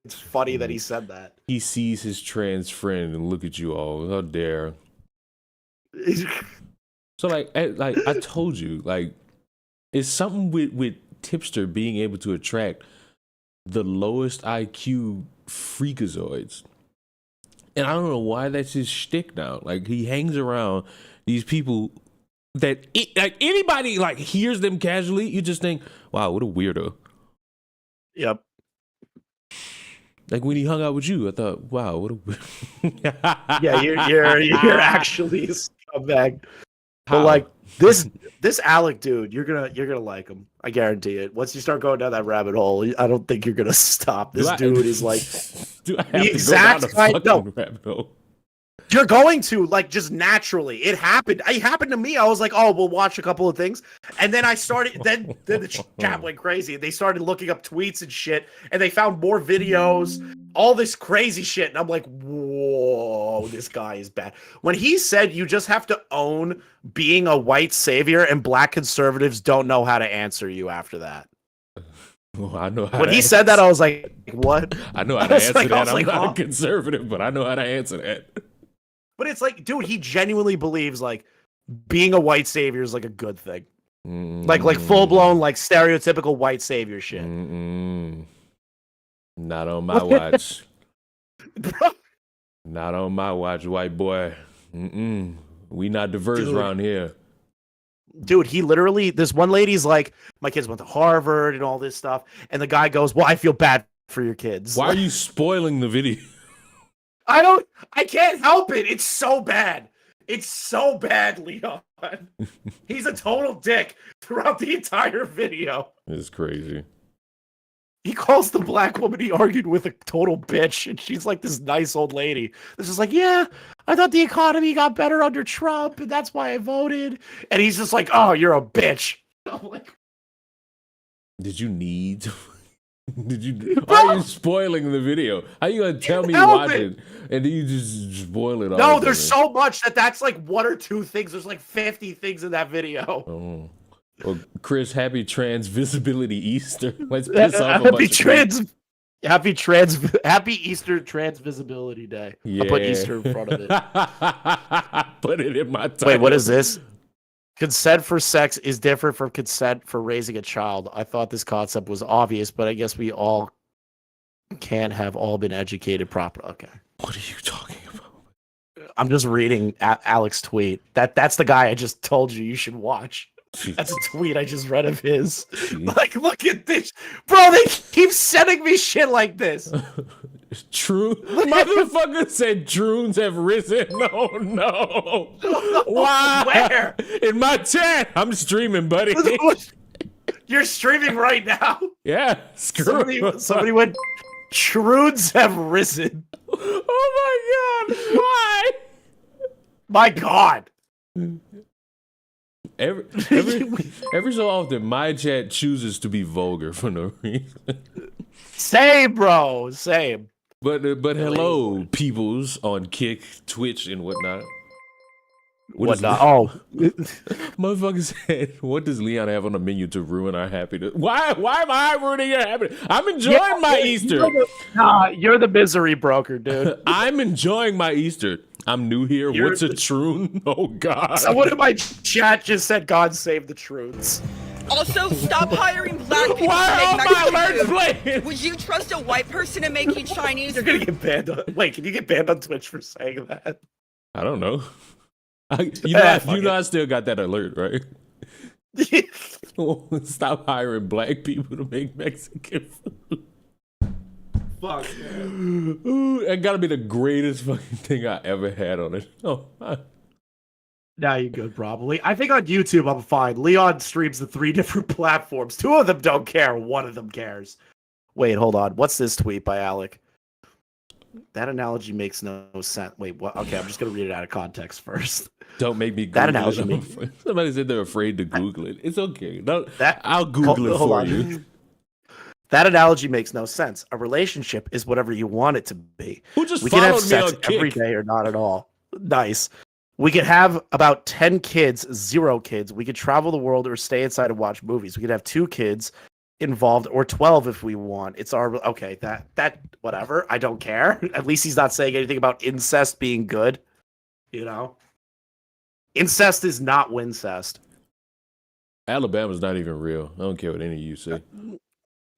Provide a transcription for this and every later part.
it's funny that he said that. He sees his trans friend and look at you all. How dare. So like I told you, like it's something with Tipster being able to attract the lowest IQ freakazoids. And I don't know why that's his shtick now. Like he hangs around these people that like anybody like hears them casually, you just think, wow, what a weirdo. Yep. Like when he hung out with you, I thought, wow, what a weirdo. Yeah, you're actually a scumbag. But like this Alec dude, you're gonna like him. I guarantee it. Once you start going down that rabbit hole, I don't think you're gonna stop. This dude is like do I have the exact kind. No, rabbit hole? you're going to like just naturally. It happened. It happened to me. I was like, oh, we'll watch a couple of things, and then I started. Then the chat went crazy. They started looking up tweets and shit, and they found more videos, all this crazy shit, and I'm like, whoa, this guy is bad. When he said you just have to own being a white savior, and black conservatives don't know how to answer you after that. Well, I know how when to he said that, I was like, what? I know how to answer that. I'm like, not a conservative, but I know how to answer that. But it's like, dude, he genuinely believes like being a white savior is like a good thing. Like full blown, like stereotypical white savior shit. Not on my watch. Not on my watch, white boy. We not diverse around here. Dude, he literally, this one lady's like, my kids went to Harvard and all this stuff. And the guy goes, well, I feel bad for your kids. Why are you spoiling the video? I can't help it. It's so bad. It's so bad, Leon. He's a total dick throughout the entire video. It's crazy. He calls the black woman he argued with a total bitch, and she's like this nice old lady. This is like, yeah, I thought the economy got better under Trump, and that's why I voted. And he's just like, oh, you're a bitch. I'm like, did you need to... Why are you spoiling the video? How are you gonna tell me watch it and then you just spoil it all? No, there's so much that's like one or two things. There's like 50 things in that video. Oh. Well, Chris, happy trans visibility Easter. Let's piss off a bunch of happy Easter trans visibility day. Yeah. I'll put Easter in front of it. Put it in my title. Wait, what is this? Consent for sex is different from consent for raising a child. I thought this concept was obvious, but I guess we all can't have all been educated properly. Okay. What are you talking about? I'm just reading Alex's tweet. That's the guy I just told you should watch. Jeez. That's a tweet I just read of his. Jeez. Like, look at this. Bro, they keep sending me shit like this. True. Motherfucker said drones have risen. Oh no. Why? Where? In my chat. I'm streaming, buddy. You're streaming right now? Yeah. Somebody went, Trudes have risen. Oh my god. Why? My god. Every so often, my chat chooses to be vulgar for no reason. Same, bro. Same. But hello, peoples on Kick, Twitch, and whatnot. Oh, motherfucker said, "What does Leon have on the menu to ruin our happiness?" Why am I ruining your happiness? I'm enjoying my Easter. You're the misery broker, dude. I'm enjoying my Easter. I'm new here. What's a troon? Oh God! Someone in my chat just said, "God save the Troons." Also, stop hiring black people Why to make are my Mexican alerts food. playing? Would you trust a white person to make you Chinese You're food? gonna get banned. Wait, can you get banned on Twitch for saying that? I don't know. I still got that alert, right? Stop hiring black people to make Mexican food. Fuck. Ooh, that gotta be the greatest fucking thing I ever had on it. Oh, Now you're good, probably. I think on YouTube I'm fine. Leon streams the 3 different platforms. 2 of them don't care. 1 of them cares. Wait, hold on. What's this tweet by Alec? That analogy makes no sense. Wait, what? Okay, I'm just gonna read it out of context first. Don't make me Google that analogy. Somebody said they're afraid to Google it. It's okay. No, I'll Google it for you. That analogy makes no sense. A relationship is whatever you want it to be. Who just we can have followed me sex on Kick? every day or not at all. Nice. We could have about 10 kids, 0 kids. We could travel the world or stay inside and watch movies. We could have 2 kids involved, or 12 if we want. It's our okay. That whatever. I don't care. At least he's not saying anything about incest being good. You know, incest is not wincest. Alabama's not even real. I don't care what any of you say.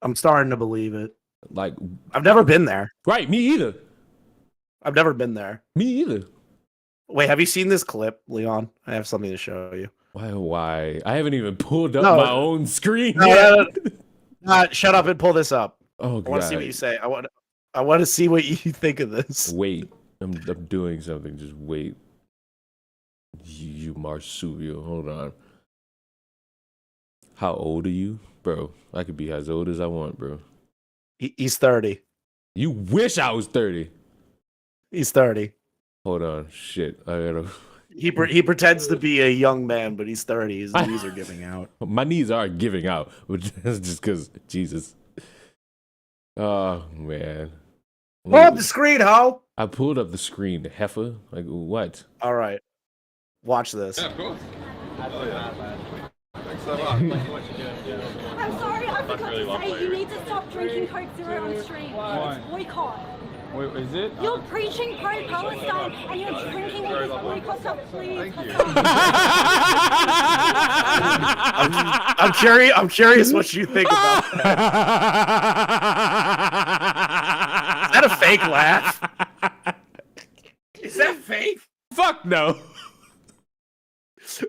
I'm starting to believe it. Like, I've never been there. right? Me either. I've never been there. Me either. Wait, have you seen this clip, Leon? I have something to show you. Why? I haven't even pulled up No. my own screen No, yet. Shut up and pull this up. Oh, I God. want to see what you say. I want to see what you think of this. Wait. I'm doing something. Just wait. You marsupial. Hold on. How old are you? Bro, I could be as old as I want, bro. He's 30. You wish I was 30. He's 30. Hold on. Shit. I gotta... He pretends to be a young man, but he's 30. His knees are giving out. My knees are giving out, but that's just because Jesus. Oh, man. Pull up the screen, ho! I pulled up the screen. Heifer? Like, what? All right. Watch this. Yeah, of course. Oh, yeah. Thanks so much. I'm sorry, I forgot to say you need to stop drinking Coke Zero on stream. Why? It's boycott. Wait, is it? You're preaching pro-Palestine and you're drinking all this boycott stuff, please. Thank you. I'm curious what you think about that. Is that a fake laugh? Is that fake? Fuck no.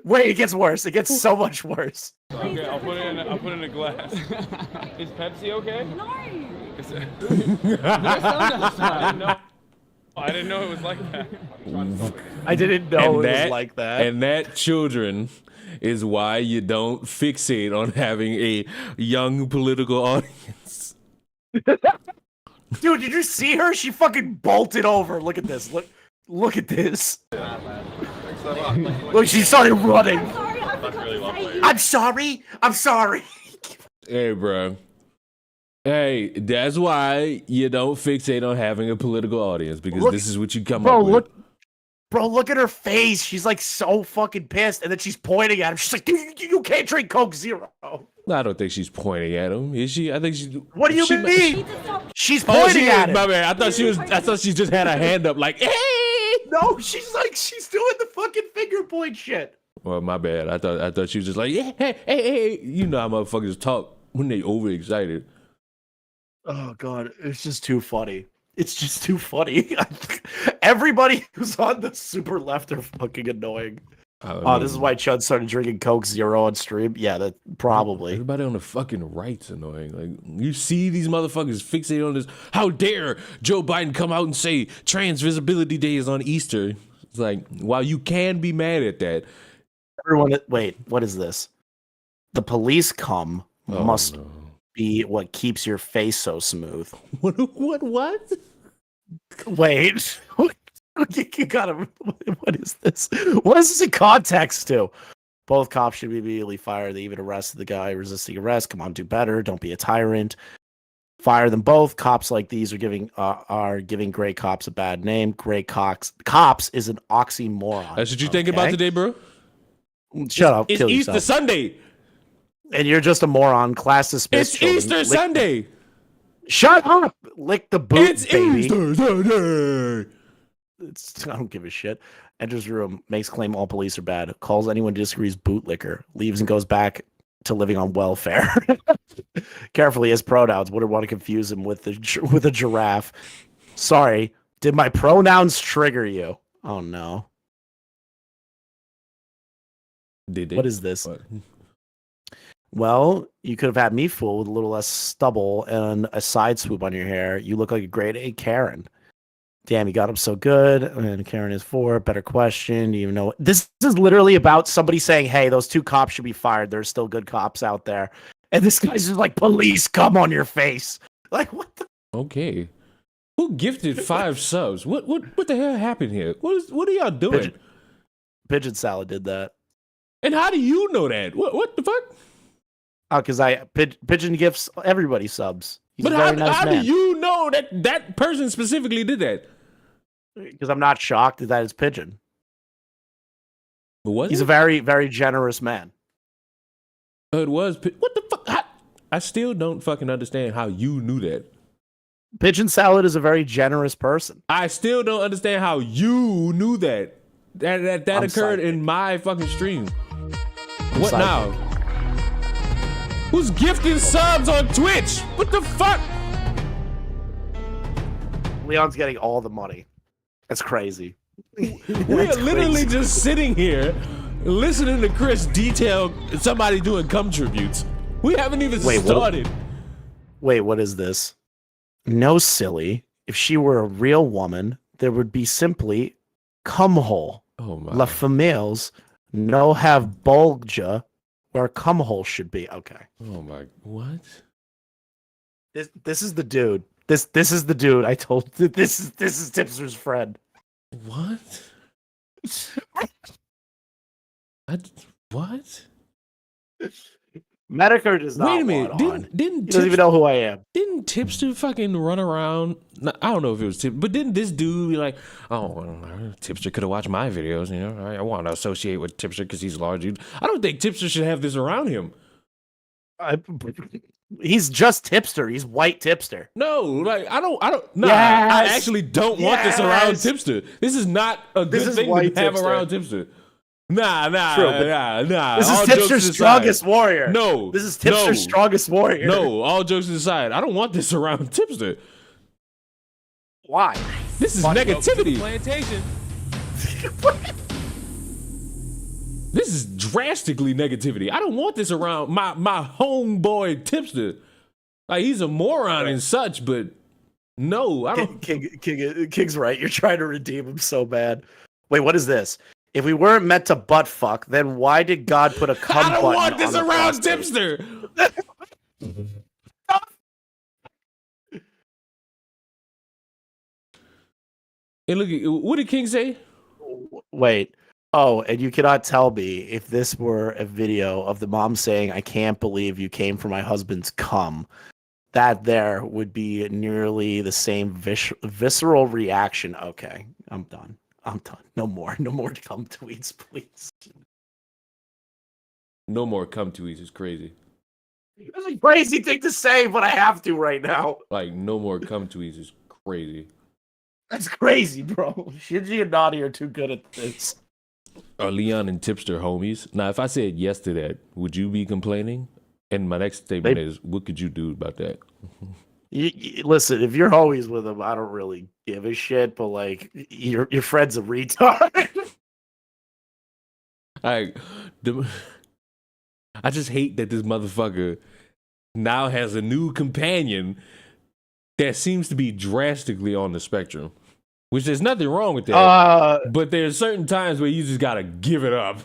Wait, it gets worse. It gets so much worse. Okay, I'll put it in a glass. Is Pepsi okay? No. I didn't know it was like that. I didn't know it was like that. And that, children, is why you don't fixate on having a young political audience. Dude, did you see her? She fucking bolted over. Look at this. Look at this. Thanks so much. Look, she started running. I'm sorry, I forgot to say you I'm sorry. I'm sorry. Hey, bro. Hey, that's why you don't fixate on having a political audience, because this is what you come up with. Look at her face. She's like so fucking pissed, and then she's pointing at him. She's like, "You can't drink Coke Zero." I don't think she's pointing at him, is she? I think she's. What do you need mean? to stop. She's Oh, pointing at him. My bad. I thought she just had her hand up, like, hey. No, she's doing the fucking finger point shit. Well, my bad. I thought she was just like, yeah, hey. You know how motherfuckers talk when they overexcited. Oh god, it's just too funny. It's just too funny. Everybody who's on the super left are fucking annoying. Oh, this is why Chud started drinking Coke Zero on stream. Yeah, that probably. Everybody on the fucking right's annoying. Like, you see these motherfuckers fixated on this. How dare Joe Biden come out and say Trans Visibility Day is on Easter? It's like, while you can be mad at that. Everyone, wait, what is this? The police come must no. be what keeps your face so smooth. What? Wait, you gotta. What is this? What is this in context to? Both cops should be immediately fired. They even arrested the guy resisting arrest. Come on, do better. Don't be a tyrant. Fire them both. Cops like these are giving great cops a bad name. Great cops is an oxymoron. That's what you think about today, bro? Shut up. It's Kill Easter yourself. Sunday. And you're just a moron. Class dismissed. It's children. Easter Sunday. Shut up. Lick the boot, It's baby. Easter Sunday. I don't give a shit. Enters room, makes claim all police are bad, calls anyone who disagrees bootlicker, leaves and goes back to living on welfare. Carefully, his pronouns wouldn't want to confuse him with a giraffe. Sorry, did my pronouns trigger you? Oh no. Did they? What is this? What? Well, you could have had me fooled with a little less stubble and a side swoop on your hair. You look like a grade A Karen. Damn, you got him so good. And Karen is 4. Better question. Do you even know? This is literally about somebody saying, hey, those 2 cops should be fired. There's still good cops out there. And this guy's just like, police, come on your face. Like, what the? Okay. Who gifted 5 subs? What the hell happened here? What are y'all doing? Pigeon Salad did that. And how do you know that? What the fuck? Oh, because Pigeon gifts everybody subs. He's But a very nice how do man. you know that person specifically did that? Because I'm not shocked that it's Pigeon. But was He's it? a very, very generous man. It was. What the fuck? I still don't fucking understand how you knew that. Pigeon Salad is a very generous person. I still don't understand how you knew that. That I'm occurred psychic. in my fucking stream. What psychic. now? Who's gifting subs on Twitch? What the fuck? Leon's getting all the money. That's crazy. We are literally just sitting here listening to Chris detail somebody doing cum tributes. We haven't even Wait, what? started. Wait, what is this? No, silly. If she were a real woman, there would be simply cum hole. Oh my. La femelles no have bulja where cum hole should be. Okay. Oh my. What? This is the dude. This is the dude I told. This is Tipster's friend. What? What? Medicare does not Wait a minute. want on. Didn't He doesn't even know who I am. Didn't Tipster fucking run around? I don't know if it was Tipster, but didn't this dude be like, oh, well, Tipster could have watched my videos, you know? I want to associate with Tipster because he's large. I don't think Tipster should have this around him. He's just Tipster. He's white Tipster. No, like, I don't, nah, Yes! I actually don't want this around Yes! Tipster. This is not a This good is thing to white have Tipster. around Tipster. Nah. This is All jokes Tipster's aside. strongest warrior. No. This is Tipster's strongest warrior. No, all jokes aside, I don't want this around Tipster. Why? This is negativity. Plantation. This is drastically negativity. I don't want this around my homeboy Tipster. Like, he's a moron and such, but no, I don't. King's right. You're trying to redeem him so bad. Wait, what is this? If we weren't meant to butt fuck, then why did God put a cum I don't button want this on the around prostate? Tipster. And look, what did King say? Wait. Oh, and you cannot tell me if this were a video of the mom saying, "I can't believe you came for my husband's cum." That there would be nearly the same visceral reaction. Okay, I'm done. No more cum tweets, please. No more cum tweets is crazy. That's a crazy thing to say, but I have to right now. Like, no more cum tweets is crazy. That's crazy, bro. Shinji and Nani are too good at this. Are Leon and Tipster homies? Now, if I said yes to that, would you be complaining? And my next statement is, what could you do about that? Listen, if you're always with him, I don't really give a shit. But like, your friend's a retard. I just hate that this motherfucker now has a new companion that seems to be drastically on the spectrum. Which there's nothing wrong with that. But there's certain times where you just gotta give it up.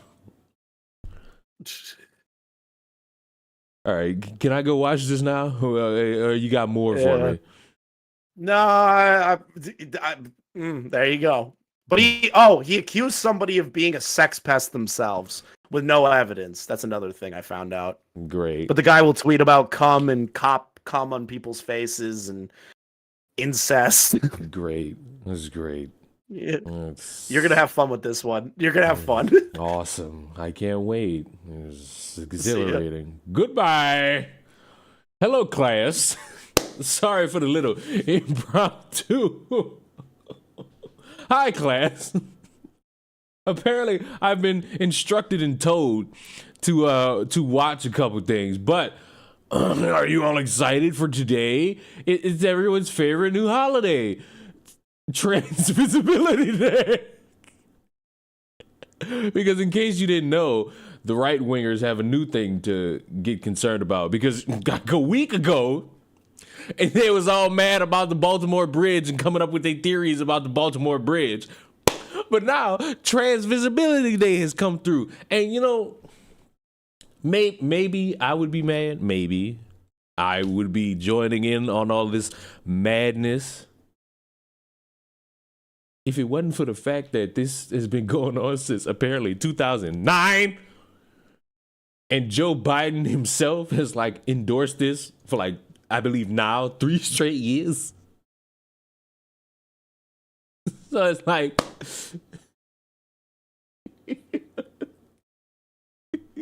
All right, can I go watch this now, or you got more for me? No, there you go. But he accused somebody of being a sex pest themselves with no evidence. That's another thing I found out. Great. But the guy will tweet about cum and cum on people's faces and incest. Great. This is great. Yeah. You're gonna have fun with this one. You're gonna have fun. Awesome. I can't wait. It's exhilarating. Goodbye. Hello, class. Sorry for the little impromptu. Hi, class. Apparently, I've been instructed and told to watch a couple things, but are you all excited for today? It's everyone's favorite new holiday. Trans Visibility Day. Because in case you didn't know, the right wingers have a new thing to get concerned about. Because like a week ago, and they was all mad about the Baltimore Bridge and coming up with their theories about the Baltimore Bridge. But now Trans Visibility Day has come through, and you know, maybe I would be mad. Maybe I would be joining in on all this madness if it wasn't for the fact that this has been going on since apparently 2009, and Joe Biden himself has like endorsed this for like, I believe now 3 straight years. So it's like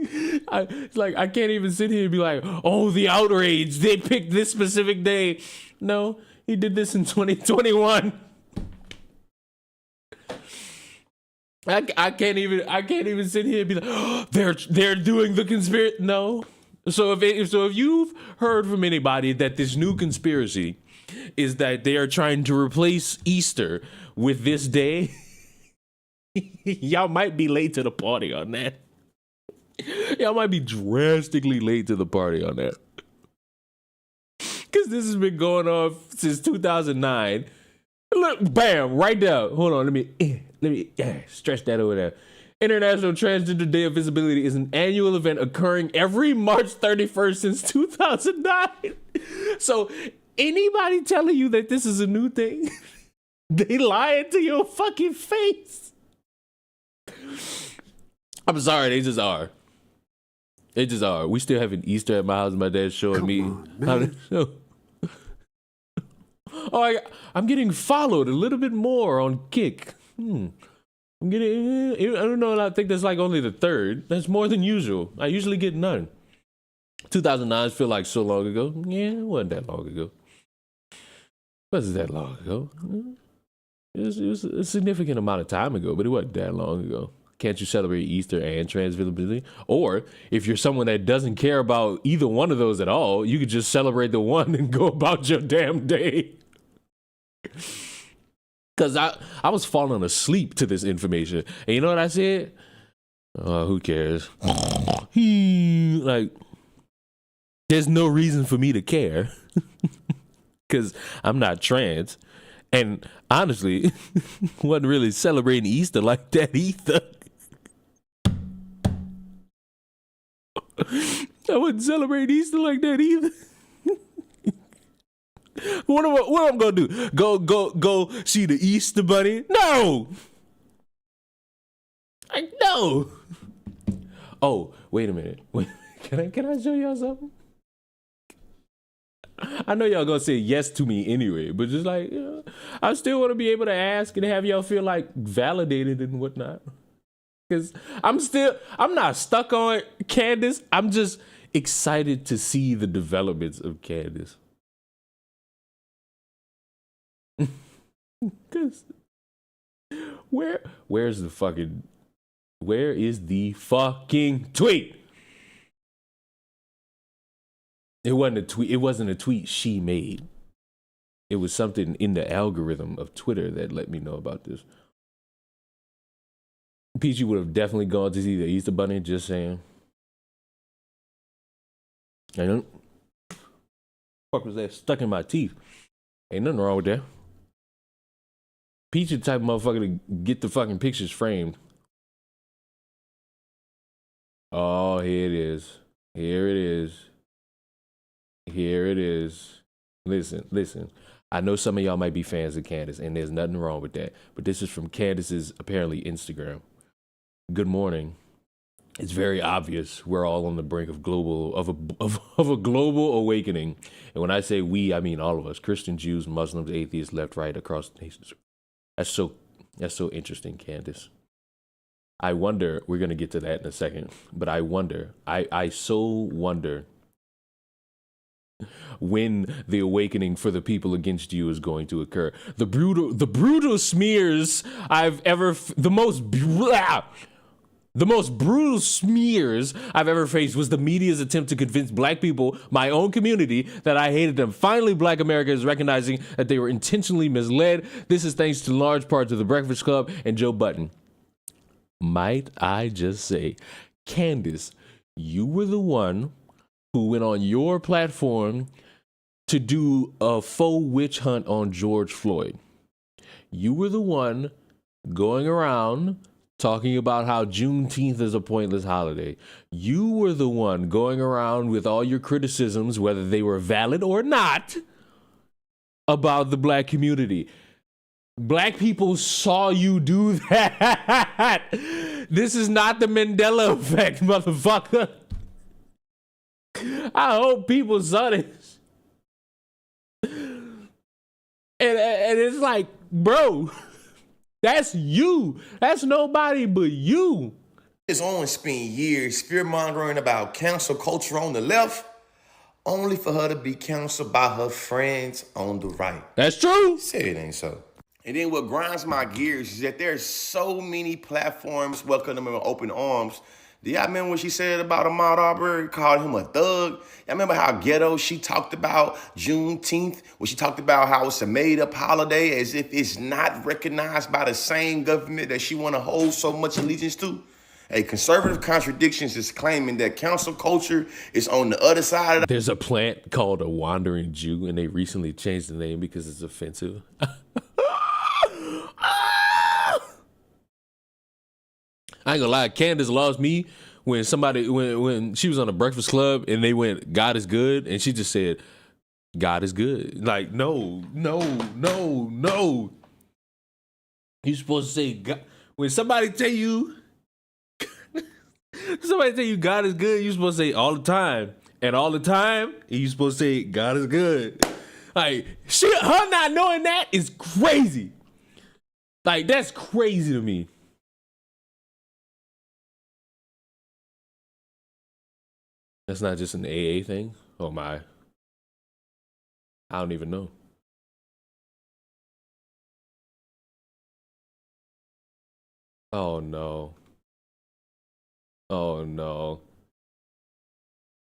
It's like I can't even sit here and be like, oh, the outrage. They picked this specific day. No, he did this in 2021. I can't even sit here and be like, oh, they're doing the conspiracy. No. So if you've heard from anybody that this new conspiracy is that they are trying to replace Easter with this day, y'all might be late to the party on that. Y'all might be drastically late to the party on that. Because this has been going on since 2009. Look, bam, right there. Hold on, let me stretch that over there. International Transgender Day of Visibility is an annual event occurring every March 31st since 2009. So anybody telling you that this is a new thing, they lying to your fucking face. I'm sorry, they just are. They just are. We still having Easter at my house. My dad's showing me how to show. Oh, I'm getting followed a little bit more on Kick. I'm getting, I don't know, I think that's like only the third. That's more than usual. I usually get none. 2009 feel like so long ago. Yeah, it wasn't that long ago. Wasn't that long ago. It was a significant amount of time ago, but it wasn't that long ago. Can't you celebrate Easter and trans visibility? Or if you're someone that doesn't care about either one of those at all, you could just celebrate the one and go about your damn day. Because I was falling asleep to this information. And you know what I said? Who cares? Like, there's no reason for me to care. Because I'm not trans. And honestly, wasn't really celebrating Easter like that either. I wasn't celebrating Easter like that either. What am I gonna do? Go see the Easter Bunny? No! No! Oh, wait a minute. Can I show y'all something? I know y'all gonna say yes to me anyway, but just like, I still want to be able to ask and have y'all feel like validated and whatnot. Because I'm not stuck on Candace. I'm just excited to see the developments of Candace. Because where is the fucking tweet? It wasn't a tweet she made. It was something in the algorithm of Twitter that let me know about this. Peachy would have definitely gone to see the Easter Bunny, just saying. I don't. Fuck was that stuck in my teeth? Ain't nothing wrong with that. Peachy the type of motherfucker to get the fucking pictures framed. Oh, here it is. Here it is. Here it is. Listen. I know some of y'all might be fans of Candace, and there's nothing wrong with that. But this is from Candace's apparently Instagram. Good morning. It's very obvious we're all on the brink of a global awakening. And when I say we, I mean all of us: Christian, Jews, Muslims, atheists, left, right, across the nations. That's so interesting, Candace. I wonder, we're gonna get to that in a second, but I wonder, I so wonder when the awakening for the people against you is going to occur. The brutal smears the most brutal smears I've ever faced was the media's attempt to convince black people, my own community, that I hated them. Finally, Black America is recognizing that they were intentionally misled. This is thanks to large parts of the Breakfast Club and Joe Budden. Might I just say, Candace, you were the one who went on your platform to do a faux witch hunt on George Floyd. You were the one going around talking about how Juneteenth is a pointless holiday. You were the one going around with all your criticisms, whether they were valid or not, about the black community. Black people saw you do that. This is not the Mandela effect, motherfucker. I hope people saw this. And it's like, bro, that's you. That's nobody but you. Candace Owens spent years fear-mongering about cancel culture on the left, only for her to be canceled by her friends on the right. That's true. Say it ain't so. And then what grinds my gears is that there's so many platforms welcoming them with open arms. Do y'all remember what she said about Ahmaud Arbery, called him a thug? Y'all remember how ghetto she talked about Juneteenth, when she talked about how it's a made-up holiday as if it's not recognized by the same government that she want to hold so much allegiance to? A conservative contradictions is claiming that cancel culture is on the other side of the... There's a plant called a wandering Jew, and they recently changed the name because it's offensive. I ain't gonna lie, Candace lost me when when she was on the Breakfast Club and they went, God is good, and she just said, God is good. Like, no. You're supposed to say God. When somebody tell you God is good, you're supposed to say all the time. And all the time, you're supposed to say God is good. Like, her not knowing that is crazy. Like, that's crazy to me. That's not just an AA thing? Oh my. I don't even know. Oh no. Oh no.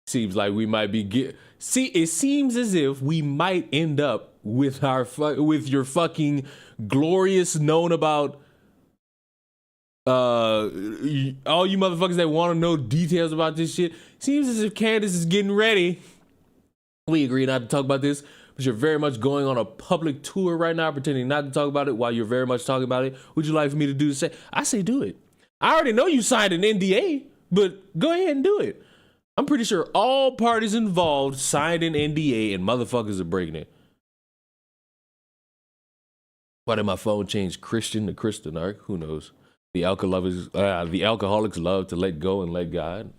Seems like we might be it seems as if we might end up with with your fucking glorious known about all you motherfuckers that want to know details about this shit. Seems as if Candace is getting ready. We agree not to talk about this, but you're very much going on a public tour right now, pretending not to talk about it while you're very much talking about it. Would you like for me to do the same? I say do it. I already know you signed an NDA, but go ahead and do it. I'm pretty sure all parties involved signed an NDA and motherfuckers are breaking it. Why did my phone change Christian to Christianarch? Who knows? The alcoholics love to let go and let God.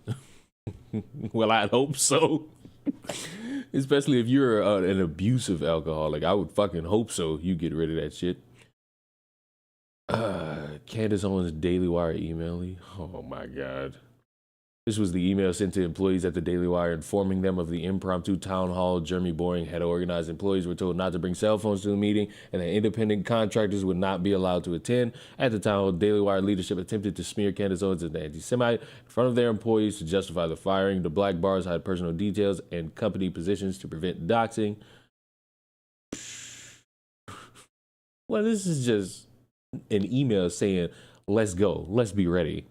Well, I'd hope so. Especially if you're an abusive alcoholic. I would fucking hope so. You get rid of that shit. Candace Owens Daily Wire emailing. Oh my God. This was the email sent to employees at the Daily Wire informing them of the impromptu town hall Jeremy Boring had organized. Employees were told not to bring cell phones to the meeting and that independent contractors would not be allowed to attend. At the town hall, Daily Wire leadership attempted to smear Candace Owens as an anti-Semite in front of their employees to justify the firing. The black bars hide personal details and company positions to prevent doxing. Well, this is just an email saying, let's go, let's be ready.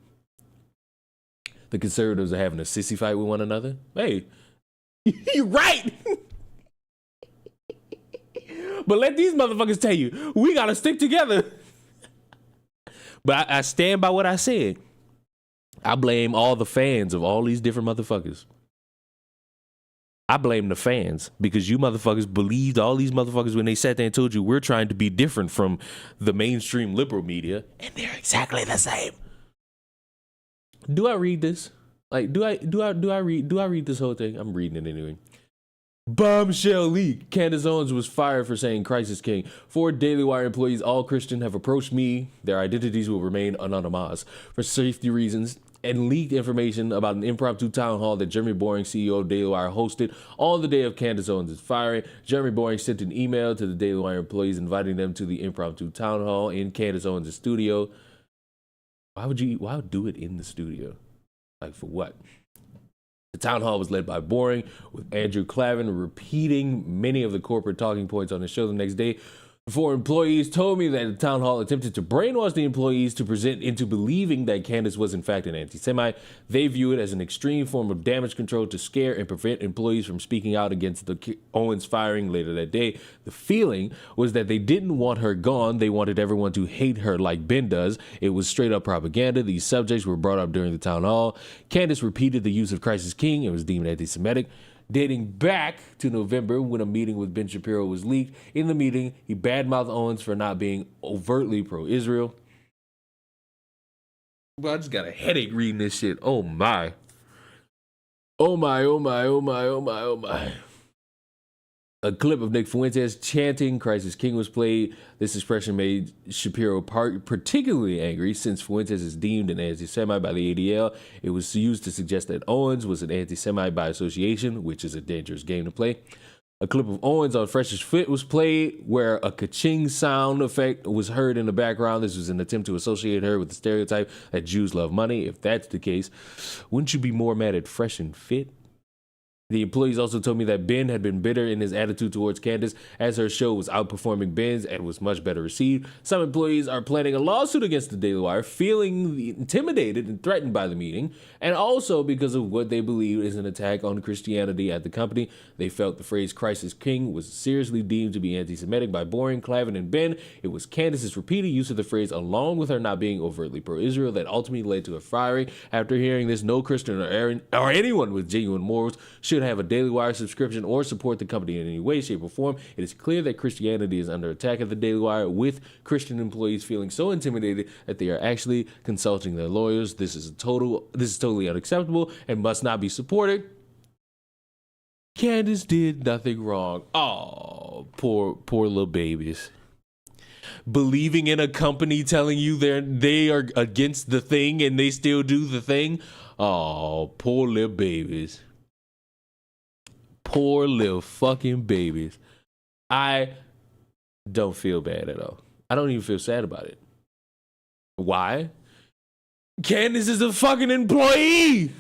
The conservatives are having a sissy fight with one another. Hey, you're right. But let these motherfuckers tell you, we gotta stick together. But I stand by what I said. I blame all the fans of all these different motherfuckers. I blame the fans because you motherfuckers believed all these motherfuckers when they sat there and told you we're trying to be different from the mainstream liberal media, and they're exactly the same. Do I read this? Like, do I read this whole thing? I'm reading it anyway. Bombshell leak. Candace Owens was fired for saying Christ is king. 4 Daily Wire employees, all Christian, have approached me. Their identities will remain anonymous for safety reasons, and leaked information about an impromptu town hall that Jeremy Boring, CEO of Daily Wire, hosted on the day of Candace Owens' firing. Jeremy Boring sent an email to the Daily Wire employees inviting them to the impromptu town hall in Candace Owens' studio. Why would do it in the studio? Like, for what? The town hall was led by Boring, with Andrew Clavin repeating many of the corporate talking points on the show the next day. 4 employees told me that the town hall attempted to brainwash the employees to present into believing that Candace was in fact an anti-Semite. They view it as an extreme form of damage control to scare and prevent employees from speaking out against the Owens firing later that day. The feeling was that they didn't want her gone. They wanted everyone to hate her like Ben does. It was straight up propaganda. These subjects were brought up during the town hall. Candace repeated the use of Christ is king and was deemed anti-Semitic, dating back to November when a meeting with Ben Shapiro was leaked. In the meeting, he badmouthed Owens for not being overtly pro-Israel. Well, I just got a headache reading this shit. Oh my. Oh my, oh my, oh my, oh my, oh my. A clip of Nick Fuentes chanting Christ is King was played. This expression made Shapiro particularly angry since Fuentes is deemed an anti-Semite by the ADL. It was used to suggest that Owens was an anti-Semite by association, which is a dangerous game to play. A clip of Owens on Freshest Fit was played where a ka-ching sound effect was heard in the background. This was an attempt to associate her with the stereotype that Jews love money. If that's the case, wouldn't you be more mad at Fresh and Fit? The employees also told me that Ben had been bitter in his attitude towards Candace as her show was outperforming Ben's and was much better received. Some employees are planning a lawsuit against the Daily Wire, feeling intimidated and threatened by the meeting, and also because of what they believe is an attack on Christianity at the company. They felt the phrase Christ is King was seriously deemed to be anti-Semitic by Boring, Clavin, and Ben. It was Candace's repeated use of the phrase, along with her not being overtly pro-Israel, that ultimately led to a firing. After hearing this, no Christian or anyone with genuine morals should have a Daily Wire subscription or support the company in any way, shape, or form. It is clear that Christianity is under attack at the Daily Wire, with Christian employees feeling so intimidated that they are actually consulting their lawyers. This is totally unacceptable and must not be supported. Candace did nothing wrong. Oh, poor little babies. Believing in a company telling you they are against the thing and they still do the thing. Oh, poor little babies. Poor little fucking babies. I don't feel bad at all. I don't even feel sad about it. Why? Candace is a fucking employee.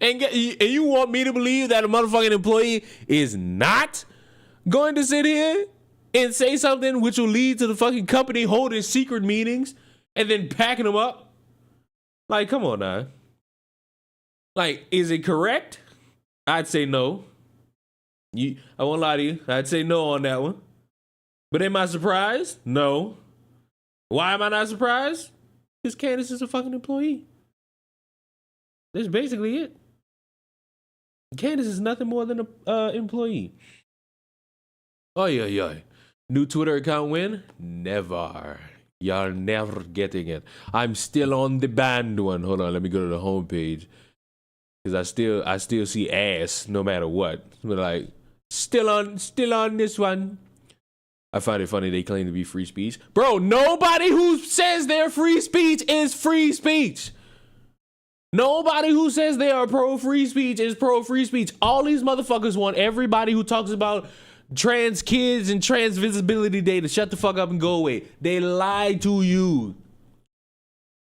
And you want me to believe that a motherfucking employee is not going to sit here and say something which will lead to the fucking company holding secret meetings and then packing them up? Like, come on now. Like, is it correct? I'd say no. I won't lie to you. I'd say no on that one. But am I surprised? No. Why am I not surprised? Because Candace is a fucking employee. That's basically it. Candace is nothing more than an employee. Oh, yeah. New Twitter account win? Never. You're never getting it. I'm still on the banned one. Hold on, let me go to the homepage. Because I still see ass no matter what. But like, still on this one. I find it funny they claim to be free speech. Bro, nobody who says they're free speech is free speech. Nobody who says they are pro-free speech is pro-free speech. All these motherfuckers want everybody who talks about trans kids and trans visibility day to shut the fuck up and go away. They lie to you.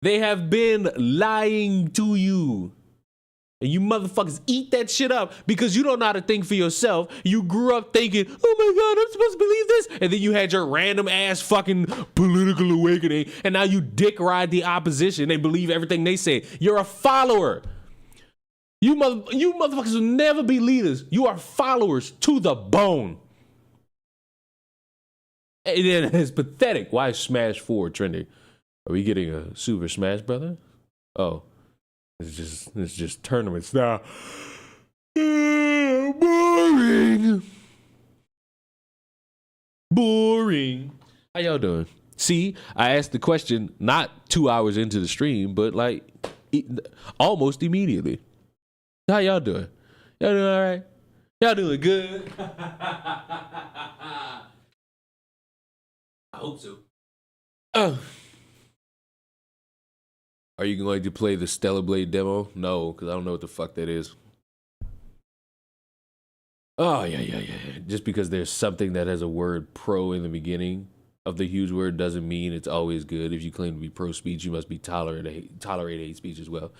They have been lying to you. And you motherfuckers eat that shit up because you don't know how to think for yourself. You grew up thinking, oh my God, I'm supposed to believe this. And then you had your random ass fucking political awakening. And now you dick ride the opposition. They believe everything they say. You're a follower. You motherfuckers will never be leaders. You are followers to the bone. And it's pathetic. Why is Smash 4 trending? Are we getting a Super Smash Brother? Oh. It's just tournaments now. Boring. How y'all doing? See, I asked the question not 2 hours into the stream, but like almost immediately. How y'all doing? Y'all doing all right? Y'all doing good? I hope so. Are you going to play the Stellar Blade demo? No, because I don't know what the fuck that is. Oh, yeah. Just because there's something that has a word pro in the beginning of the huge word doesn't mean it's always good. If you claim to be pro-speech, you must be tolerate hate speech as well.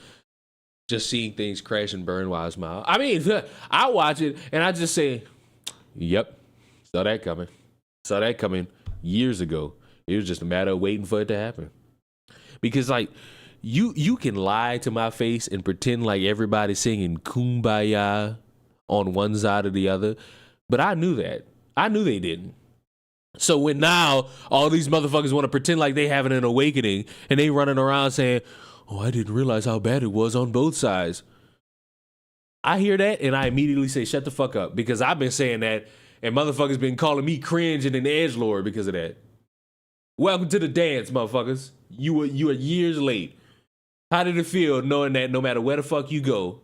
Just seeing things crash and burn while I smile. I mean, I watch it and I just say, yep, saw that coming years ago. It was just a matter of waiting for it to happen. Because like, you can lie to my face and pretend like everybody's singing Kumbaya on one side or the other. But I knew that. I knew they didn't. So when now all these motherfuckers want to pretend like they having an awakening and they running around saying, oh, I didn't realize how bad it was on both sides. I hear that and I immediately say, shut the fuck up. Because I've been saying that and motherfuckers been calling me cringe and an edgelord because of that. Welcome to the dance, motherfuckers. You are years late. How did it feel knowing that no matter where the fuck you go,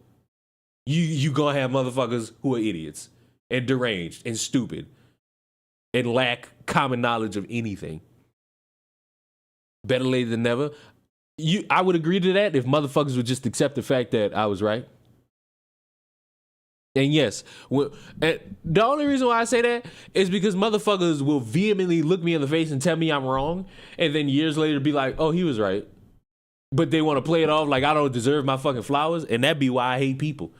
you gonna have motherfuckers who are idiots? and deranged and stupid and lack common knowledge of anything. Better late than never. I would agree to that if motherfuckers would just accept the fact that I was right. And yes, the only reason why I say that is because motherfuckers will vehemently look me in the face and tell me I'm wrong, and then years later be like, oh, he was right. But they want to play it off like I don't deserve my fucking flowers, and that be why I hate people.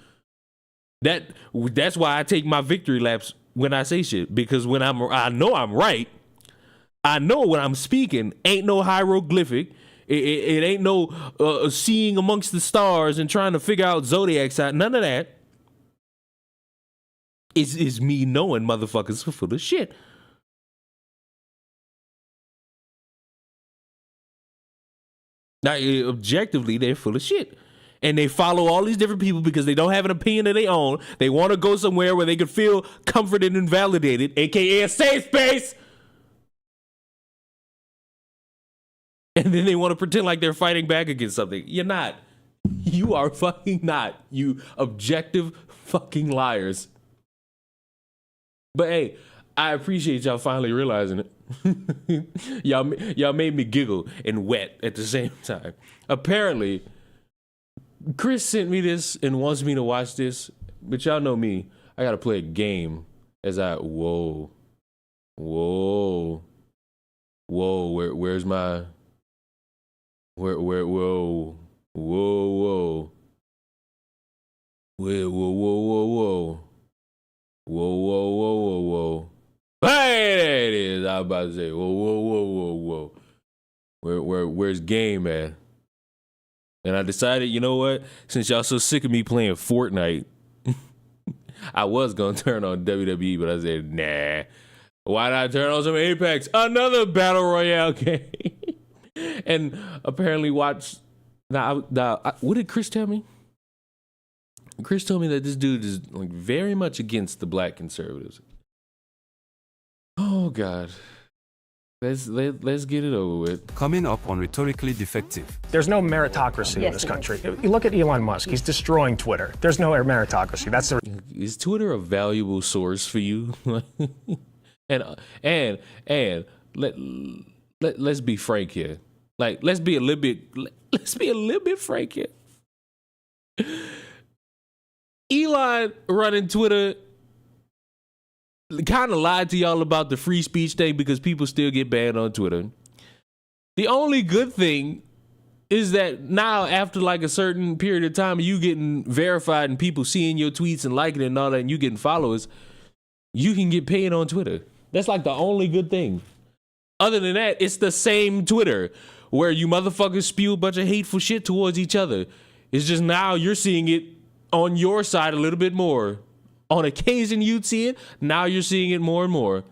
That's why I take my victory laps when I say shit, because when I know I'm right, I know what I'm speaking ain't no hieroglyphic. It ain't no seeing amongst the stars and trying to figure out zodiac sign. None of that. It's me knowing motherfuckers are full of shit. Now, objectively, they're full of shit. And they follow all these different people because they don't have an opinion of their own. They want to go somewhere where they can feel comforted and validated, aka a safe space. And then they want to pretend like they're fighting back against something. You're not. You are fucking not. You objective fucking liars. But hey, I appreciate y'all finally realizing it. y'all made me giggle and wet at the same time. Apparently, Chris sent me this and wants me to watch this, but y'all know me. I gotta play a game as I whoa. Where's my whoa. Hey, there it is. I was about to say, whoa. Where's game at? And I decided, you know what? Since y'all so sick of me playing Fortnite, I was gonna turn on WWE, but I said, nah. Why not turn on some Apex? Another battle royale game. And apparently watch. Now, what did Chris tell me? Chris told me that this dude is like very much against the black conservatives. Oh God. Let's get it over with. Coming up on Rhetorically Defective. There's no meritocracy in this country. You look at Elon Musk, he's destroying Twitter. There's no meritocracy. That's the Is Twitter a valuable source for you? and let's be frank here. Like let's be a little bit frank here. Elon running Twitter kind of lied to y'all about the free speech thing because people still get banned on Twitter. The only good thing is that now after like a certain period of time, you getting verified and people seeing your tweets and liking it and all that, and you getting followers, you can get paid on Twitter. That's like the only good thing. Other than that, it's the same Twitter where you motherfuckers spew a bunch of hateful shit towards each other. It's just now you're seeing it on your side a little bit more. On occasion you'd see it. Now you're seeing it more and more.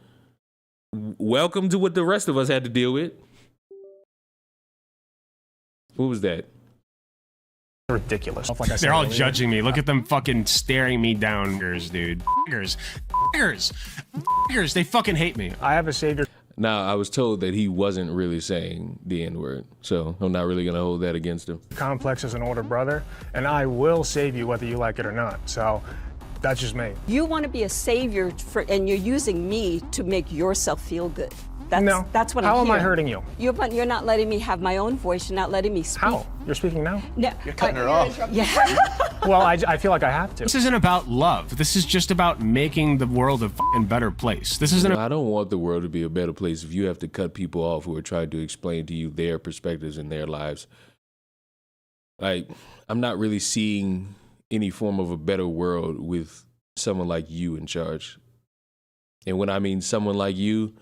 Welcome to what the rest of us had to deal with. What was that? ridiculous. Like I said They're all earlier. judging me. Look at them fucking staring me down, dude. They fucking hate me. I have a savior. Now, I was told that he wasn't really saying the N-word, so I'm not really going to hold that against him. Complex as an older brother, and I will save you whether you like it or not. So that's just me. You want to be a savior, and you're using me to make yourself feel good. That's what I'm How hearing. am I hurting you? You're not letting me have my own voice. You're not letting me speak. How? You're speaking now? No, You're cutting her off. Yeah. Well, I feel like I have to. This isn't about love. This is just about making the world a fucking better place. This isn't. I don't want the world to be a better place if you have to cut people off who are trying to explain to you their perspectives and their lives. Like, I'm not really seeing any form of a better world with someone like you in charge. And when I mean someone like you,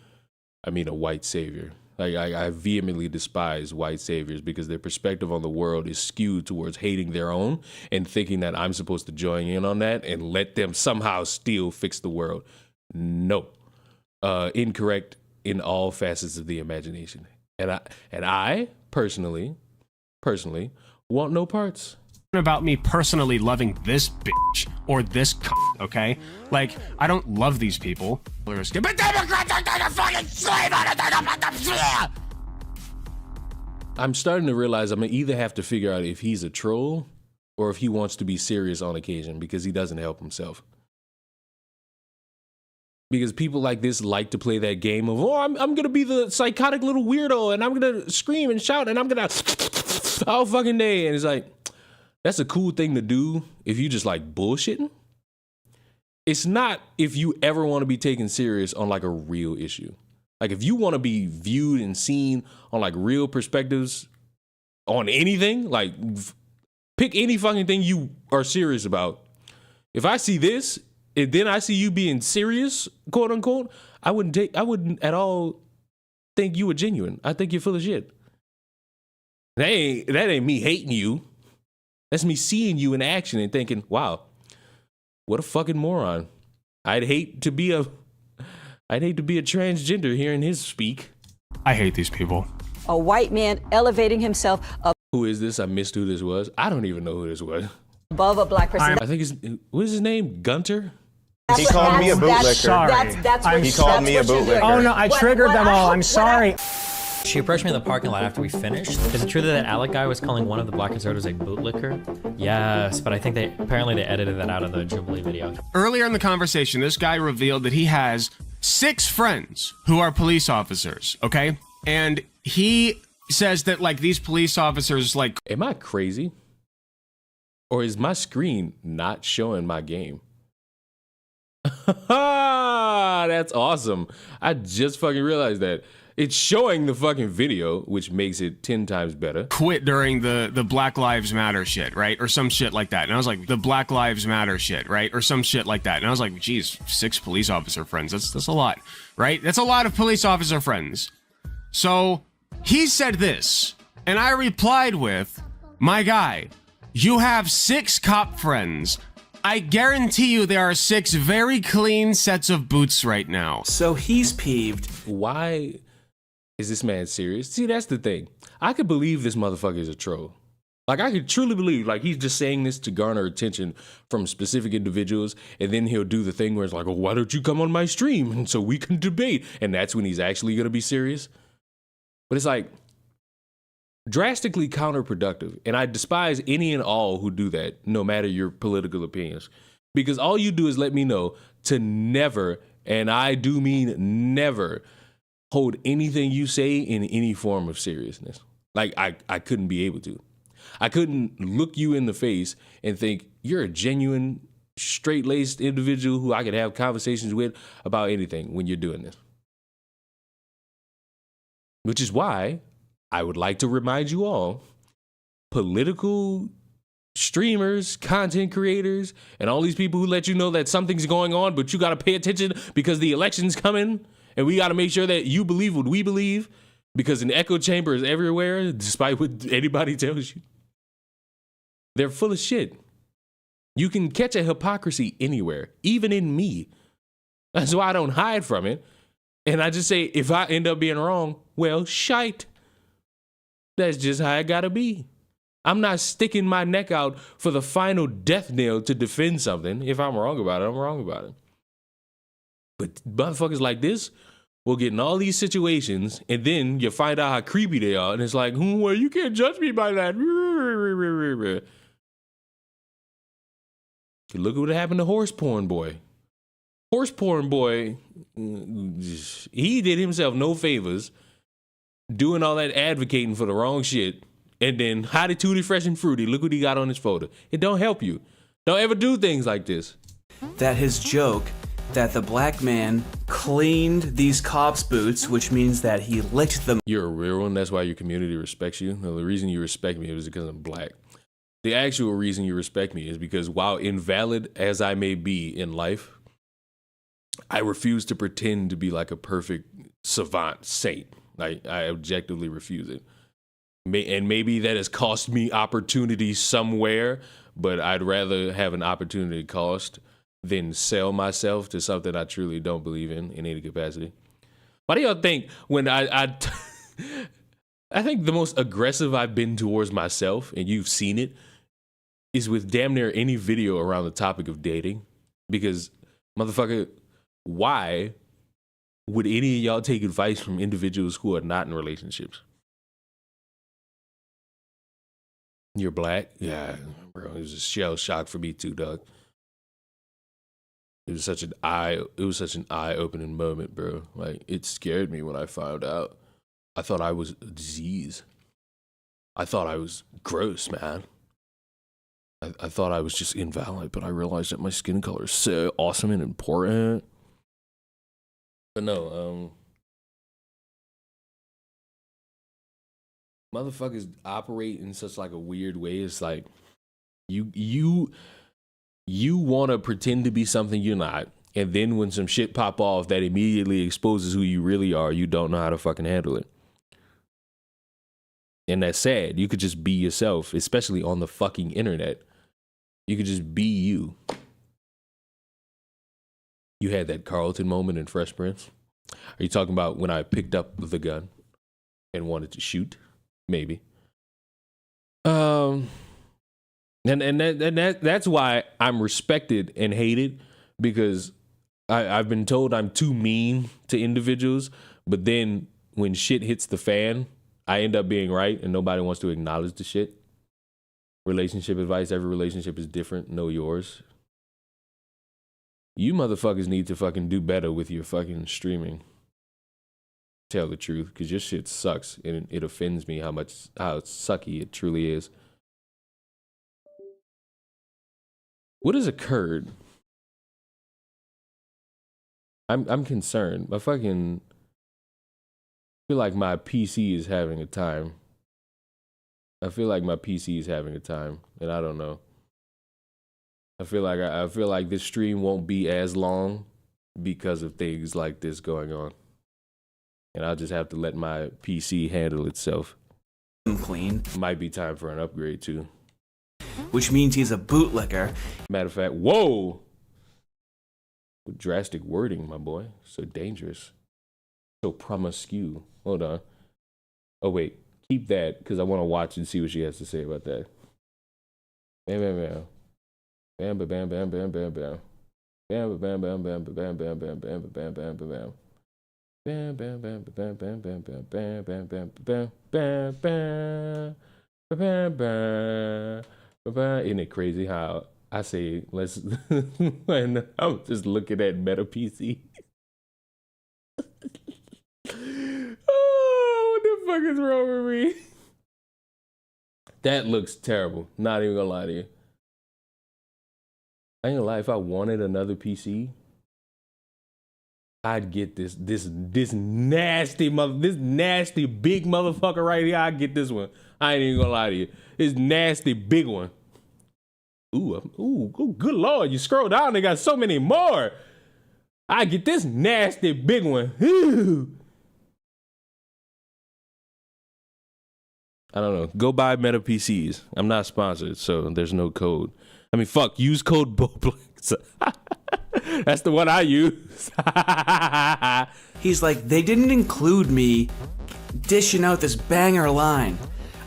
I mean a white savior. Like, I vehemently despise white saviors because their perspective on the world is skewed towards hating their own and thinking that I'm supposed to join in on that and let them somehow still fix the world. No. Incorrect in all facets of the imagination. And I personally want no parts. About me personally loving this bitch or this okay? Like, I don't love these people. But Democrats are gonna fucking slave on it. I'm starting to realize I'm gonna either have to figure out if he's a troll or if he wants to be serious on occasion because he doesn't help himself. Because people like this like to play that game of, oh, I'm going to be the psychotic little weirdo and I'm going to scream and shout and I'm going to all fucking day. And it's like, that's a cool thing to do if you just like bullshitting. It's not if you ever want to be taken serious on like a real issue. Like if you want to be viewed and seen on like real perspectives on anything, like pick any fucking thing you are serious about. If I see this, and then I see you being serious, quote unquote, I wouldn't at all think you were genuine. I think you're full of shit. That ain't me hating you. That's me seeing you in action and thinking, wow, what a fucking moron. I'd hate to be a transgender hearing his speak. I hate these people. A white man elevating himself Who is this? I missed who this was. I don't even know who this was. above a black person. I think what is his name? Gunter? He called me a bootlicker. Sorry. He called me a bootlicker. Oh no, I triggered them all. I'm sorry. She approached me in the parking lot after we finished. Is it true that that Alec guy was calling one of the black conservatives a bootlicker? Yes, but I think apparently they edited that out of the Jubilee video. Earlier in the conversation, this guy revealed that he has 6 friends who are police officers, okay? And he says that, like, these police officers, like... Am I crazy? Or is my screen not showing my game? That's awesome. I just fucking realized that. It's showing the fucking video, which makes it 10 times better. Quit during the Black Lives Matter shit, right? Or some shit like that. And I was like, the Black Lives Matter shit, right? Or some shit like that. And I was like, geez, 6 police officer friends. That's a lot, right? That's a lot of police officer friends. So he said this, and I replied with, my guy, you have 6 cop friends. I guarantee you there are 6 very clean sets of boots right now. So he's peeved. Why is this man serious? See, that's the thing. I could believe this motherfucker is a troll. Like, I could truly believe, like, he's just saying this to garner attention from specific individuals, and then he'll do the thing where it's like, oh, why don't you come on my stream and so we can debate? And that's when he's actually going to be serious. But it's like drastically counterproductive. And I despise any and all who do that, no matter your political opinions. Because all you do is let me know to never, and I do mean never, hold anything you say in any form of seriousness. Like, I couldn't be able to. I couldn't look you in the face and think you're a genuine, straight-laced individual who I could have conversations with about anything when you're doing this. Which is why I would like to remind you all, political streamers, content creators, and all these people who let you know that something's going on, but you got to pay attention because the election's coming. And we got to make sure that you believe what we believe, because an echo chamber is everywhere, despite what anybody tells you. They're full of shit. You can catch a hypocrisy anywhere, even in me. That's why I don't hide from it. And I just say, if I end up being wrong, well, shite. That's just how it got to be. I'm not sticking my neck out for the final death nail to defend something. If I'm wrong about it, I'm wrong about it. But motherfuckers like this will get in all these situations, and then you find out how creepy they are, and it's like, well, you can't judge me by that. Look at what happened to Horse Porn Boy. Horse Porn Boy, he did himself no favors doing all that advocating for the wrong shit, and then hotty tooty fresh and fruity, look what he got on his photo. It don't help you. Don't ever do things like this. That his joke that the black man cleaned these cops' boots, which means that he licked them. You're a real one. That's why your community respects you. No, the reason you respect me is because I'm black. The actual reason you respect me is because while invalid as I may be in life, I refuse to pretend to be like a perfect savant saint. Like, I objectively refuse it. And maybe that has cost me opportunity somewhere, but I'd rather have an opportunity cost than sell myself to something I truly don't believe in any capacity. Why do y'all think when I think the most aggressive I've been towards myself, and you've seen it, is with damn near any video around the topic of dating? Because, motherfucker, why would any of y'all take advice from individuals who are not in relationships? You're black? Yeah, bro, it was a shell shock for me too, dog. It was such an eye-opening moment, bro. Like, it scared me when I found out. I thought I was a disease. I thought I was gross, man. I thought I was just invalid, but I realized that my skin color is so awesome and important. But no, motherfuckers operate in such like a weird way. It's like you want to pretend to be something you're not, and then when some shit pop off that immediately exposes who you really are, you don't know how to fucking handle it. And that's sad. You could just be yourself, especially on the fucking internet. You could just be you. You had that Carlton moment in Fresh Prince. Are you talking about when I picked up the gun and wanted to shoot? Maybe. And that's why I'm respected and hated, because I've been told I'm too mean to individuals, but then when shit hits the fan, I end up being right and nobody wants to acknowledge the shit. Relationship advice, every relationship is different. Know yours. You motherfuckers need to fucking do better with your fucking streaming. Tell the truth, because your shit sucks and it offends me how sucky it truly is. What has occurred? I'm concerned. I feel like my PC is having a time. I feel like my PC is having a time, and I don't know. I feel like this stream won't be as long because of things like this going on, and I'll just have to let my PC handle itself. Clean. Might be time for an upgrade too. Which means he's a bootlicker. Matter of fact, whoa! With drastic wording, my boy. So dangerous. So promiscuous. Hold on. Oh wait. Keep that, because I want to watch and see what she has to say about that. Bam, bam, bam. Bam, bam, bam, bam, bam, bam, bam. Bam, bam, bam, bam, bam, bam, bam, bam, bam, bam, bam, bam, bam. Bam, bam, bam, bam, bam, bam, bam, bam, bam, bam, bam, bam, bam, bam, bam, bam. Isn't it crazy how I say let's when I'm just looking at Meta PC? What the fuck is wrong with me? That looks terrible. Not even gonna lie to you. I ain't gonna lie, if I wanted another PC, I'd get this nasty big motherfucker right here. I'd get this one. I ain't even gonna lie to you. This nasty big one. Ooh, good lord, you scroll down, they got so many more. I get this nasty big one. Ooh. I don't know. Go buy Meta PCs. I'm not sponsored, so there's no code. I mean, fuck, use code BOPLEX. That's the one I use. He's like, they didn't include me dishing out this banger line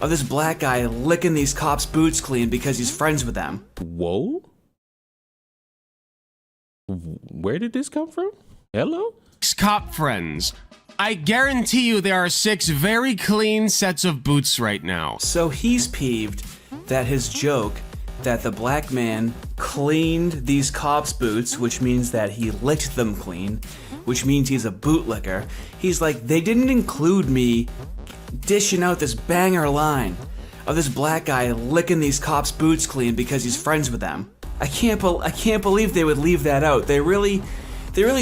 of this black guy licking these cops' boots clean because he's friends with them. Whoa? Where did this come from? Hello? Cop friends. I guarantee you there are 6 very clean sets of boots right now. So he's peeved that his joke that the black man cleaned these cops' boots, which means that he licked them clean, which means he's a bootlicker. He's like, they didn't include me dishing out this banger line of this black guy licking these cops' boots clean because he's friends with them. I can't believe they would leave that out. They really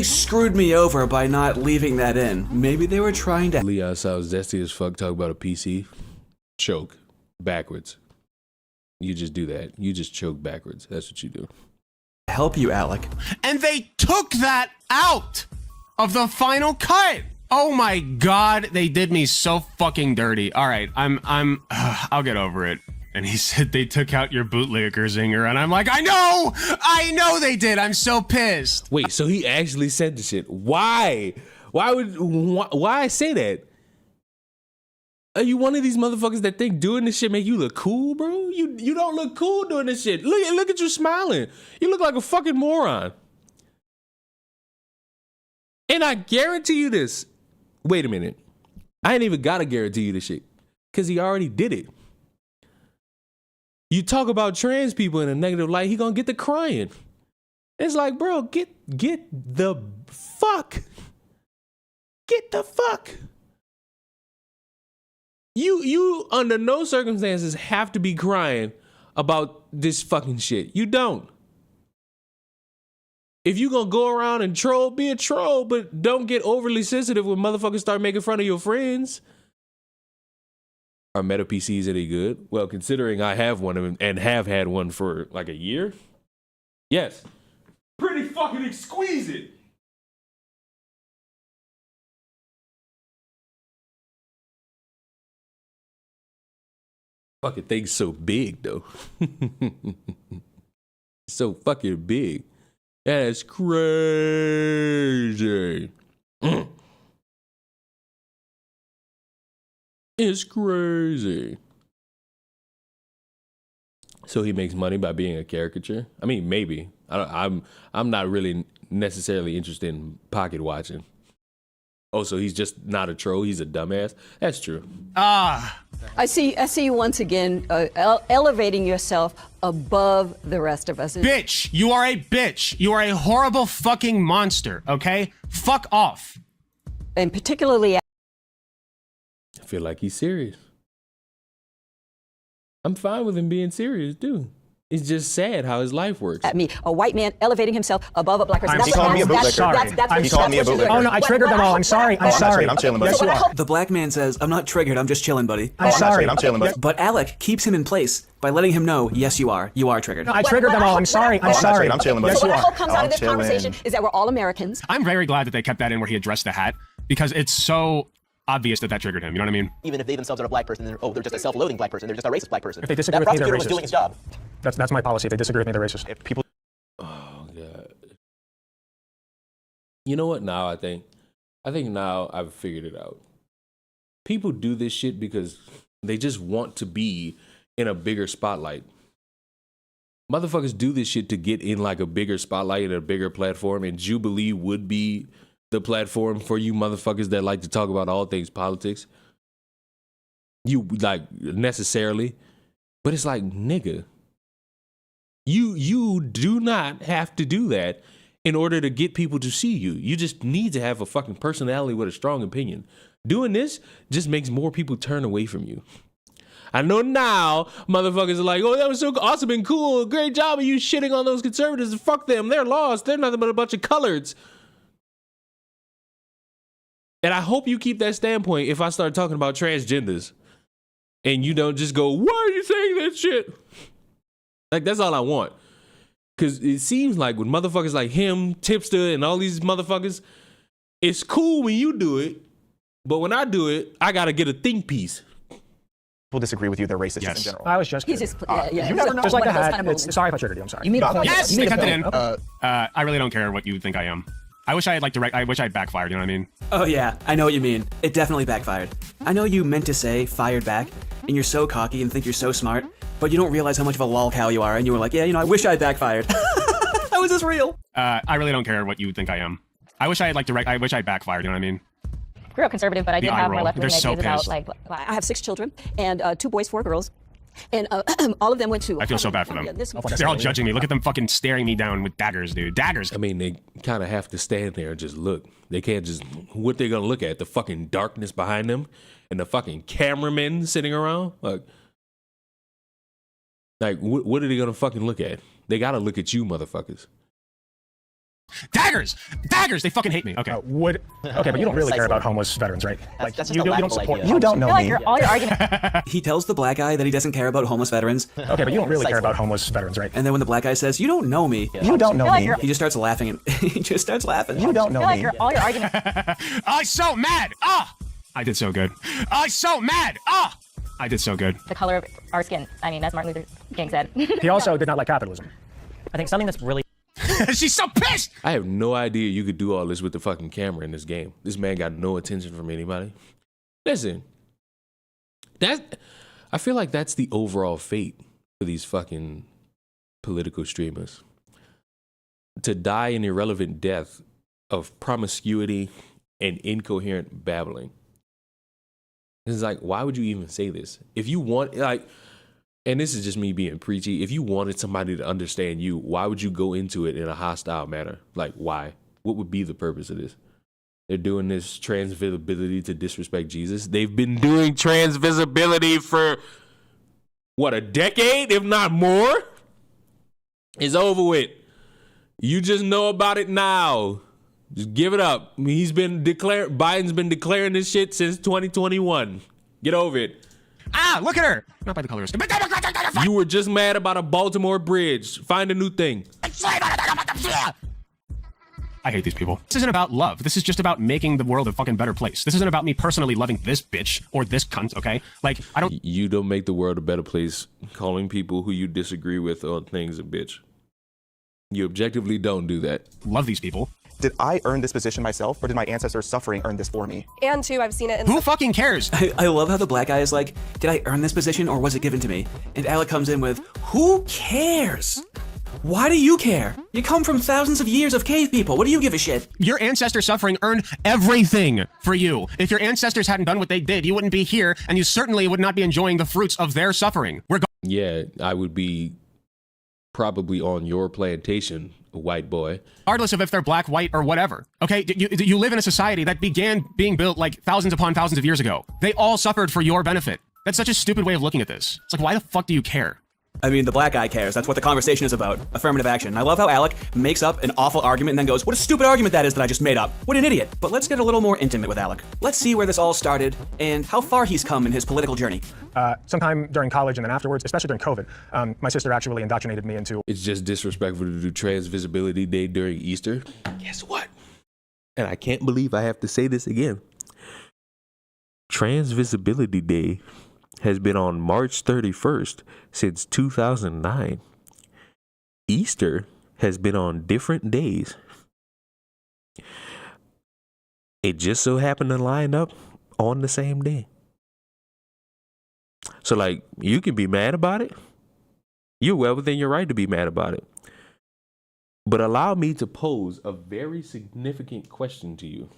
screwed me over by not leaving that in. Maybe they were trying to. Leon sounds zesty as fuck. Talk about a PC. Choke backwards. You just do that. You just choke backwards. That's what you do. Help you, Alec. And they took that out of the final cut. Oh my god, they did me so fucking dirty. All right, I'll get over it. And he said they took out your bootlicker zinger, and I'm like, I know they did. I'm so pissed. Wait, so he actually said the shit. Why? Why say that? Are you one of these motherfuckers that think doing this shit make you look cool, bro? You don't look cool doing this shit. Look at you smiling. You look like a fucking moron. And I guarantee you this. Wait a minute. I ain't even gotta guarantee you this shit, because he already did it. You talk about trans people in a negative light, he gonna get to crying. It's like, bro, get the fuck. Get the fuck. You under no circumstances have to be crying about this fucking shit. You don't. If you gonna go around and troll, be a troll, but don't get overly sensitive when motherfuckers start making fun of your friends. Are Meta PCs any good? Well, considering I have one and have had one for like a year, yes. Pretty fucking exquisite. Fucking thing's so big though. So fucking big. That's crazy. It's crazy. So he makes money by being a caricature? I mean, maybe. I'm not really necessarily interested in pocket watching. Oh, so he's just not a troll, he's a dumbass? That's true. I see you once again elevating yourself above the rest of us. Bitch, you are a bitch. You are a horrible fucking monster, okay? Fuck off. And particularly... I feel like he's serious. I'm fine with him being serious, too. It's just sad how his life works. At me, a white man elevating himself above a black person. He called me a bootlicker. He called me a bootlicker. Oh no, I triggered them all. I'm sorry. I'm sorry. I'm chilling, buddy. Yes, you are. The black man says, I'm not triggered, I'm just chilling, buddy. I'm sorry. I'm chilling, buddy. But Alec keeps him in place by letting him know, yes, you are. You are triggered. No, I triggered them all. I'm sorry. I'm sorry. I'm chilling, buddy. Yes, you What I are. hope comes out of this conversation is that we're all Americans. I'm very glad that they kept that in where he addressed the hat because it's so obvious that triggered him. You know what I mean? Even if they themselves are a black person, they're just a self-loathing black person. They're just a racist black person. If they disagree that with me, they're prosecutor was doing racist. his job. That's my policy. If they disagree with me, they're racist. If people. Oh, God. You know what now I think now I've figured it out. People do this shit because they just want to be in a bigger spotlight. Motherfuckers do this shit to get in like a bigger spotlight and a bigger platform, and Jubilee would be the platform for you motherfuckers that like to talk about all things politics. You like necessarily, but it's like, nigga, you do not have to do that in order to get people to see you. You just need to have a fucking personality with a strong opinion. Doing this just makes more people turn away from you. I know now motherfuckers are like, oh, that was so awesome and cool. Great job of you shitting on those conservatives. Fuck them. They're lost. They're nothing but a bunch of coloreds. And I hope you keep that standpoint if I start talking about transgenders. And you don't just go, why are you saying that shit? Like, that's all I want. Because it seems like with motherfuckers like him, Tipster, and all these motherfuckers, it's cool when you do it. But when I do it, I got to get a think piece. People disagree with you, they're racist in general. I was just kidding. You never know. Just like the hat. Sorry if I triggered you. I'm sorry. You made a point. Yes, You they made a kept it point. in. I really don't care what you think I am. I wish I had I wish I had backfired, you know what I mean? Oh yeah, I know what you mean. It definitely backfired. I know you meant to say fired back, and you're so cocky and think you're so smart, but you don't realize how much of a lol cow you are, and you were like, yeah, I wish I had backfired. How is this real? I really don't care what you think I am. I wish I had I wish I had backfired, you know what I mean? Grew up conservative, but I The did eye have more roll. left-wing They're so ideas about pissed. like. I have 6 children and 2 boys, 4 girls. And all of them went to... I feel so bad for them. Yeah, this- They're all judging me. Look at them fucking staring me down with daggers, dude. Daggers. I mean, they kind of have to stand there and just look. They can't just, what they gonna look at? The fucking darkness behind them and the fucking cameramen sitting around? Like what are they gonna fucking look at? They gotta look at you, motherfuckers. Daggers! Daggers! They fucking hate me. Okay. Okay, but you don't really care about homeless veterans, right? Like, that's just you a don't laughable support. idea. You don't know me. All your arguments. He tells the black guy that he doesn't care about homeless veterans. Okay, but you don't really care about homeless veterans, right? And then when the black guy says, you don't know me. You don't know me. He just starts laughing. And he just starts laughing. You don't know me. All your arguments. I'm so mad! Ah! I did so good. I'm so mad! Ah! I did so good. The color of our skin. I mean, as Martin Luther King said. He also did not like capitalism. I think something that's really She's so pissed! I have no idea you could do all this with the fucking camera in this game. This man got no attention from anybody. Listen, I feel like that's the overall fate for these fucking political streamers. To die an irrelevant death of promiscuity and incoherent babbling. It's like, why would you even say this? If you want, like, and this is just me being preachy, if you wanted somebody to understand you, why would you go into it in a hostile manner? Like, why? What would be the purpose of this? They're doing this transvisibility to disrespect Jesus. They've been doing transvisibility for, what, a decade, if not more? It's over with. You just know about it now. Just give it up. I mean, Biden's been declaring this shit since 2021. Get over it. Ah, look at her. Not by the color of skin. You were just mad about a Baltimore bridge. Find a new thing. I hate these people. This isn't about love. This is just about making the world a fucking better place. This isn't about me personally loving this bitch or this cunt, okay? Like, I don't... You don't make the world a better place calling people who you disagree with on things a bitch. You objectively don't do that. Love these people. Did I earn this position myself, or did my ancestors' suffering earn this for me? And two, I've seen it in... Who fucking cares? I love how the black guy is like, did I earn this position or was it given to me? And Alec comes in with, who cares? Why do you care? You come from thousands of years of cave people. What do you give a shit? Your ancestors' suffering earned everything for you. If your ancestors hadn't done what they did, you wouldn't be here, and you certainly would not be enjoying the fruits of their suffering. Yeah, I would be probably on your plantation, white boy. Regardless of if they're black, white, or whatever. Okay, you live in a society that began being built like thousands upon thousands of years ago. They all suffered for your benefit. That's such a stupid way of looking at this. It's like, why the fuck do you care? I mean, the black guy cares. That's what the conversation is about. Affirmative action. And I love how Alec makes up an awful argument and then goes, what a stupid argument that is that I just made up. What an idiot. But let's get a little more intimate with Alec. Let's see where this all started and how far he's come in his political journey. Sometime during college and then afterwards, especially during COVID, my sister actually indoctrinated me into... It's just disrespectful to do Transvisibility Day during Easter. Guess what? And I can't believe I have to say this again. Transvisibility Day has been on March 31st since 2009. Easter has been on different days. It just so happened to line up on the same day. So, like, you can be mad about it. You're well within your right to be mad about it. But allow me to pose a very significant question to you.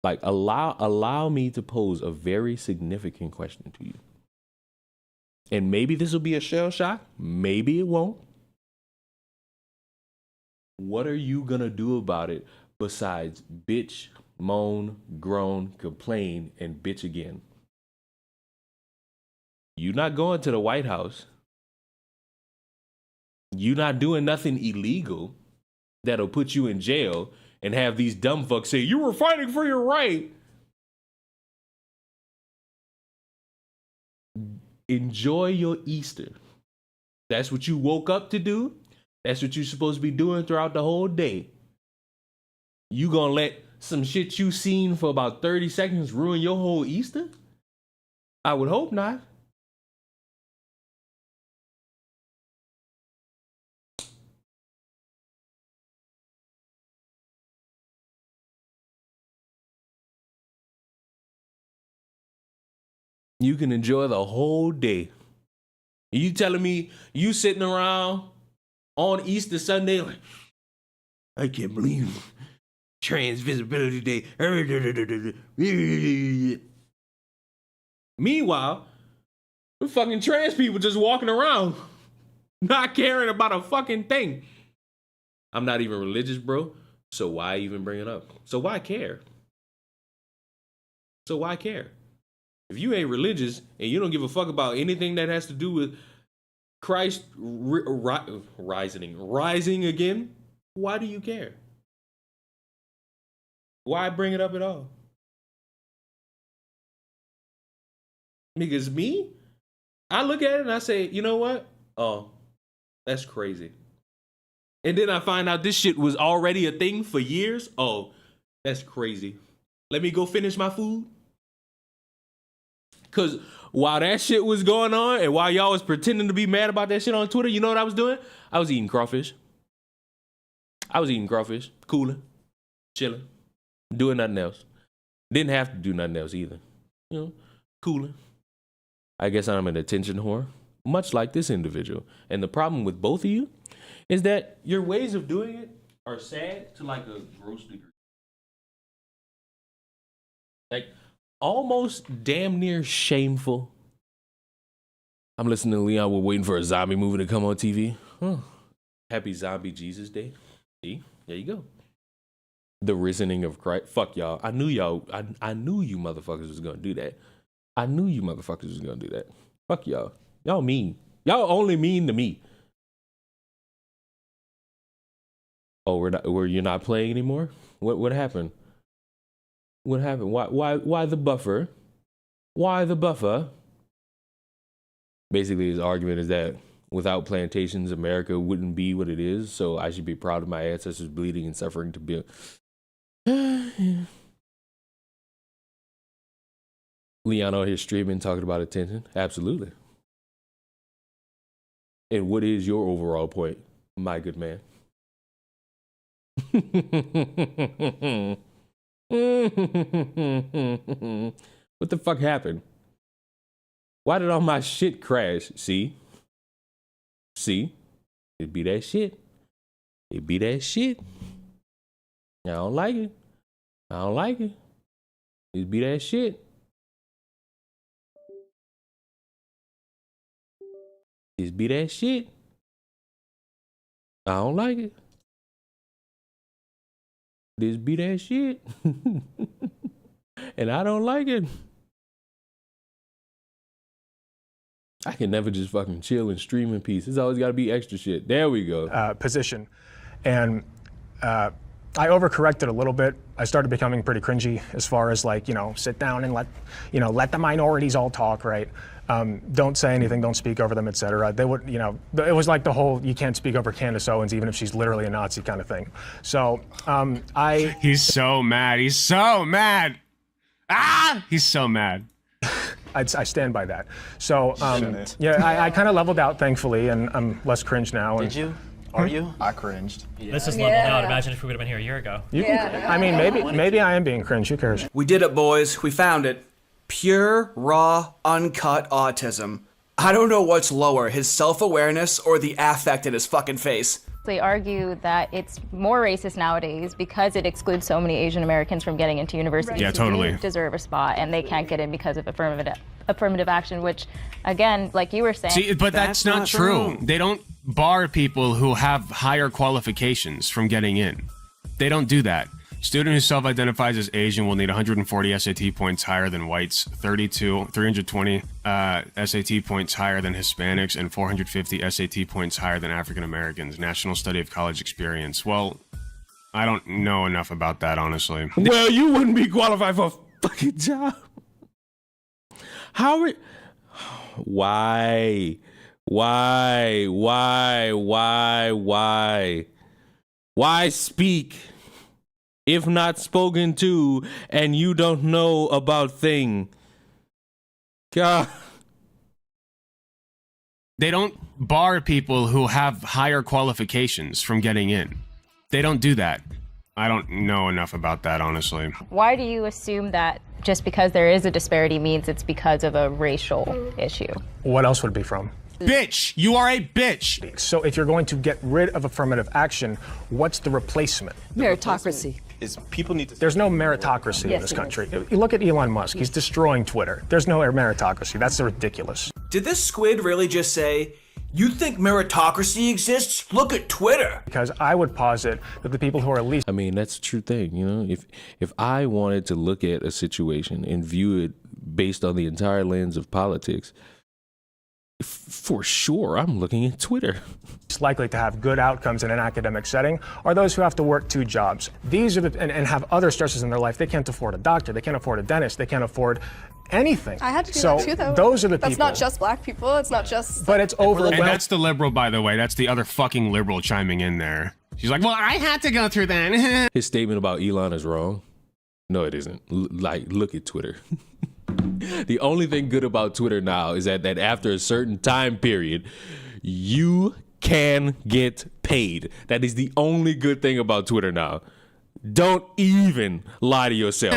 Like, allow me to pose a very significant question to you. And maybe this will be a shell shock. Maybe it won't. What are you going to do about it besides bitch, moan, groan, complain, and bitch again? You're not going to the White House. You're not doing nothing illegal that'll put you in jail and have these dumb fucks say, you were fighting for your right. Enjoy your Easter. That's what you woke up to do. That's what you're supposed to be doing throughout the whole day. You gonna let some shit you seen for about 30 seconds ruin your whole Easter? I would hope not. You can enjoy the whole day. You telling me you sitting around on Easter Sunday like, I can't believe Transvisibility Day. Meanwhile, the fucking trans people just walking around not caring about a fucking thing. I'm not even religious, bro. So why even bring it up? So why care? So why care? If you ain't religious and you don't give a fuck about anything that has to do with Christ rising again, why do you care? Why bring it up at all? Because me, I look at it and I say, you know what? Oh, that's crazy. And then I find out this shit was already a thing for years. Oh, that's crazy. Let me go finish my food. Because while that shit was going on and while y'all was pretending to be mad about that shit on Twitter, you know what I was doing? I was eating crawfish. Cooling, chilling, doing nothing else. Didn't have to do nothing else either. You know, cooling. I guess I'm an attention whore, much like this individual. And the problem with both of you is that your ways of doing it are sad to like a gross degree. Like, almost damn near shameful. I'm listening to Leon. We're waiting for a zombie movie to come on TV. Huh. Happy Zombie Jesus Day. See, there you go. The Risening of Christ. Fuck y'all. I knew y'all. I knew you motherfuckers was gonna do that. I knew you motherfuckers was gonna do that. Fuck y'all. Y'all mean. Y'all only mean to me. Oh, you're not playing anymore? What happened? What happened? Why the buffer? Why the buffer? Basically, his argument is that without plantations, America wouldn't be what it is. So I should be proud of my ancestors bleeding and suffering to build. Leon out here streaming, talking about attention. Absolutely. And what is your overall point, my good man? What the fuck happened? Why did all my shit crash? See? It be that shit. It be that shit. I don't like it. I don't like it. It be that shit. It be that shit. I don't like it. This be that shit. And I don't like it. I can never just fucking chill and stream in peace. It's always got to be extra shit. There we go. Position. And I overcorrected a little bit. I started becoming pretty cringy as far as like, sit down and let the minorities all talk, right? Don't say anything, don't speak over them, etc. They would, it was like the whole you can't speak over Candace Owens even if she's literally a Nazi kind of thing. So He's so mad. He's so mad. Ah! He's so mad. I stand by that. So yeah, I kind of leveled out thankfully, and I'm less cringe now. Did you? Are you? I cringed. This is leveled out. Imagine if we would have been here a year ago. I mean, maybe I am being cringe. Who cares? We did it, boys. We found it. Pure, raw, uncut autism. I don't know what's lower, his self-awareness or the affect in his fucking face. They argue that it's more racist nowadays because it excludes so many Asian Americans from getting into universities. Yeah, totally. Who deserve a spot, and they can't get in because of affirmative action, which, again, like you were saying. See, but that's not true. They don't bar people who have higher qualifications from getting in. They don't do that. Student who self-identifies as Asian will need 140 SAT points higher than whites, 320 SAT points higher than Hispanics, and 450 SAT points higher than African Americans. National Study of College Experience. Well, I don't know enough about that, honestly. Well, you wouldn't be qualified for a fucking job. How are... Why? Why speak if not spoken to, and you don't know about thing? God. They don't bar people who have higher qualifications from getting in. They don't do that. I don't know enough about that, honestly. Why do you assume that just because there is a disparity means it's because of a racial issue? What else would it be from? Bitch! You are a bitch! So if you're going to get rid of affirmative action, what's the replacement? Meritocracy. There's no meritocracy in this country. You look at Elon Musk, he's destroying Twitter. There's no meritocracy. That's ridiculous. Did this squid really just say, you think meritocracy exists? Look at Twitter. Because I would posit that the people who are least... I mean, that's a true thing, If I wanted to look at a situation and view it based on the entire lens of politics, for sure, I'm looking at Twitter. Likely to have good outcomes in an academic setting are those who have to work 2 jobs. These are and have other stresses in their life. They can't afford a doctor. They can't afford a dentist. They can't afford anything. I had to do that too, though. Those are the people. That's not just black people. It's not just. But it's overwhelming. And that's the liberal, by the way. That's the other fucking liberal chiming in there. She's like, well, I had to go through that. His statement about Elon is wrong. No, it isn't. Look at Twitter. The only thing good about Twitter now is that after a certain time period, you can get paid. That is the only good thing about Twitter now. Don't even lie to yourself.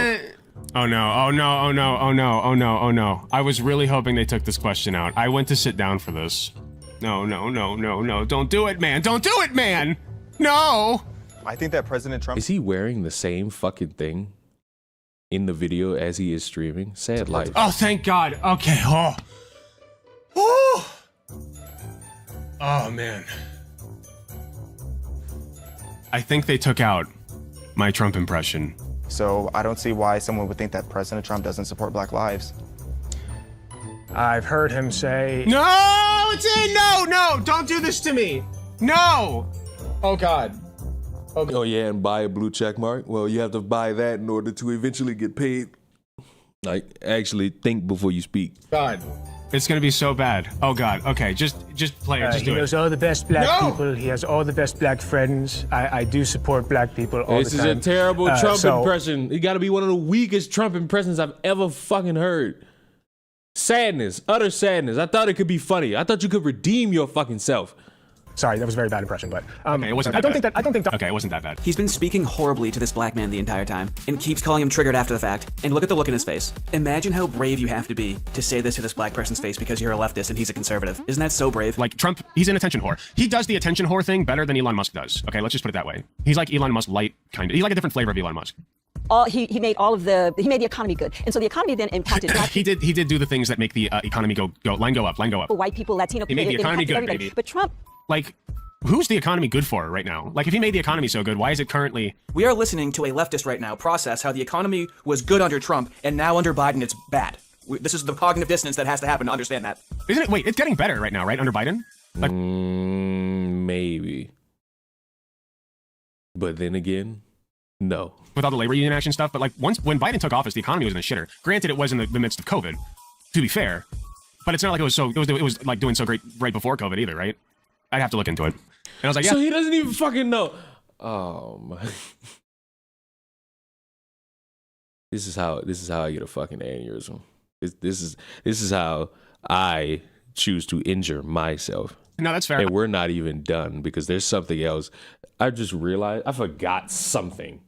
Oh no, oh no, oh no, oh no, oh no, oh no. I was really hoping they took this question out. I went to sit down for this. No, no, no, no, no. Don't do it, man. Don't do it, man. No. I think that President Trump... Is he wearing the same fucking thing in the video as he is streaming? Sad life. Oh, thank God. Okay. Oh. Oh, man. I think they took out my Trump impression. So I don't see why someone would think that President Trump doesn't support Black lives. I've heard him say... No, no, don't do this to me. No. Oh, God. Okay. Oh, yeah, and buy a blue check mark? Well, you have to buy that in order to eventually get paid. Like, actually think before you speak. God. It's gonna be so bad. Oh, God. Okay, just play it. Just do he it. knows all the best black people. He has all the best black friends. I do support black people all the time. This is a terrible Trump impression. It got to be one of the weakest Trump impressions I've ever fucking heard. Sadness, utter sadness. I thought it could be funny. I thought you could redeem your fucking self. Sorry, that was a very bad impression, but okay, it wasn't. I don't think. Okay, it wasn't that bad. He's been speaking horribly to this black man the entire time, and keeps calling him triggered after the fact. And look at the look in his face. Imagine how brave you have to be to say this to this black person's face because you're a leftist and he's a conservative. Isn't that so brave? Like Trump, he's an attention whore. He does the attention whore thing better than Elon Musk does. Okay, let's just put it that way. He's like Elon Musk light, kind of. He's like a different flavor of Elon Musk. He made the economy good, and so the economy then impacted. he did do the things that make the economy go up. White people, Latino people. He made the economy good, baby. But Trump, like. Who's the economy good for right now? Like, if he made the economy so good, why is it currently... We are listening to a leftist right now process how the economy was good under Trump, and now under Biden it's bad. This is the cognitive dissonance that has to happen to understand that. Isn't it? Wait, it's getting better right now, right? Under Biden? Like, maybe. But then again, no. With all the labor union action stuff, but like when Biden took office, the economy was in a shitter. Granted, it was in the midst of COVID, to be fair. But it's not like it was like doing so great right before COVID either, right? I'd have to look into it. And I was like, yeah. So he doesn't even fucking know. Oh my. This is how I get a fucking aneurysm. This is how I choose to injure myself. No, that's fair. And we're not even done because there's something else. I just realized I forgot something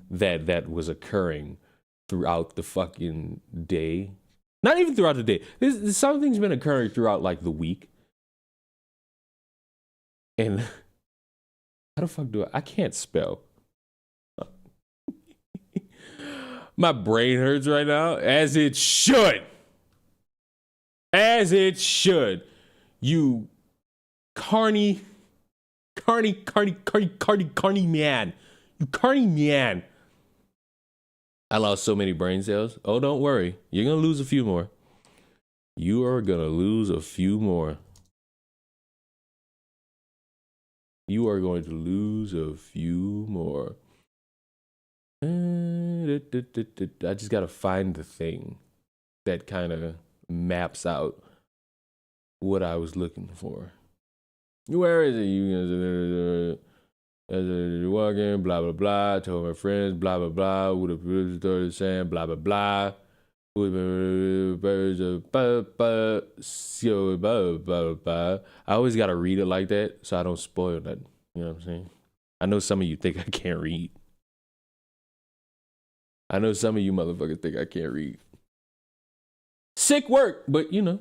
that was occurring throughout the fucking day. Not even throughout the day. Something's been occurring throughout like the week. And how the fuck do I can't spell. My brain hurts right now, as it should. As it should. You carny man. You carny man. I lost so many brain cells. Oh, don't worry. You're going to lose a few more. You are going to lose a few more. You are going to lose a few more. I just got to find the thing that kind of maps out what I was looking for. Where is it? You walk in, blah, blah, blah. I told my friends, blah, blah, blah. Would have started saying, blah, blah, blah. I always got to read it like that so I don't spoil that. You know what I'm saying? I know some of you think I can't read. I know some of you motherfuckers think I can't read. Sick work, but you know.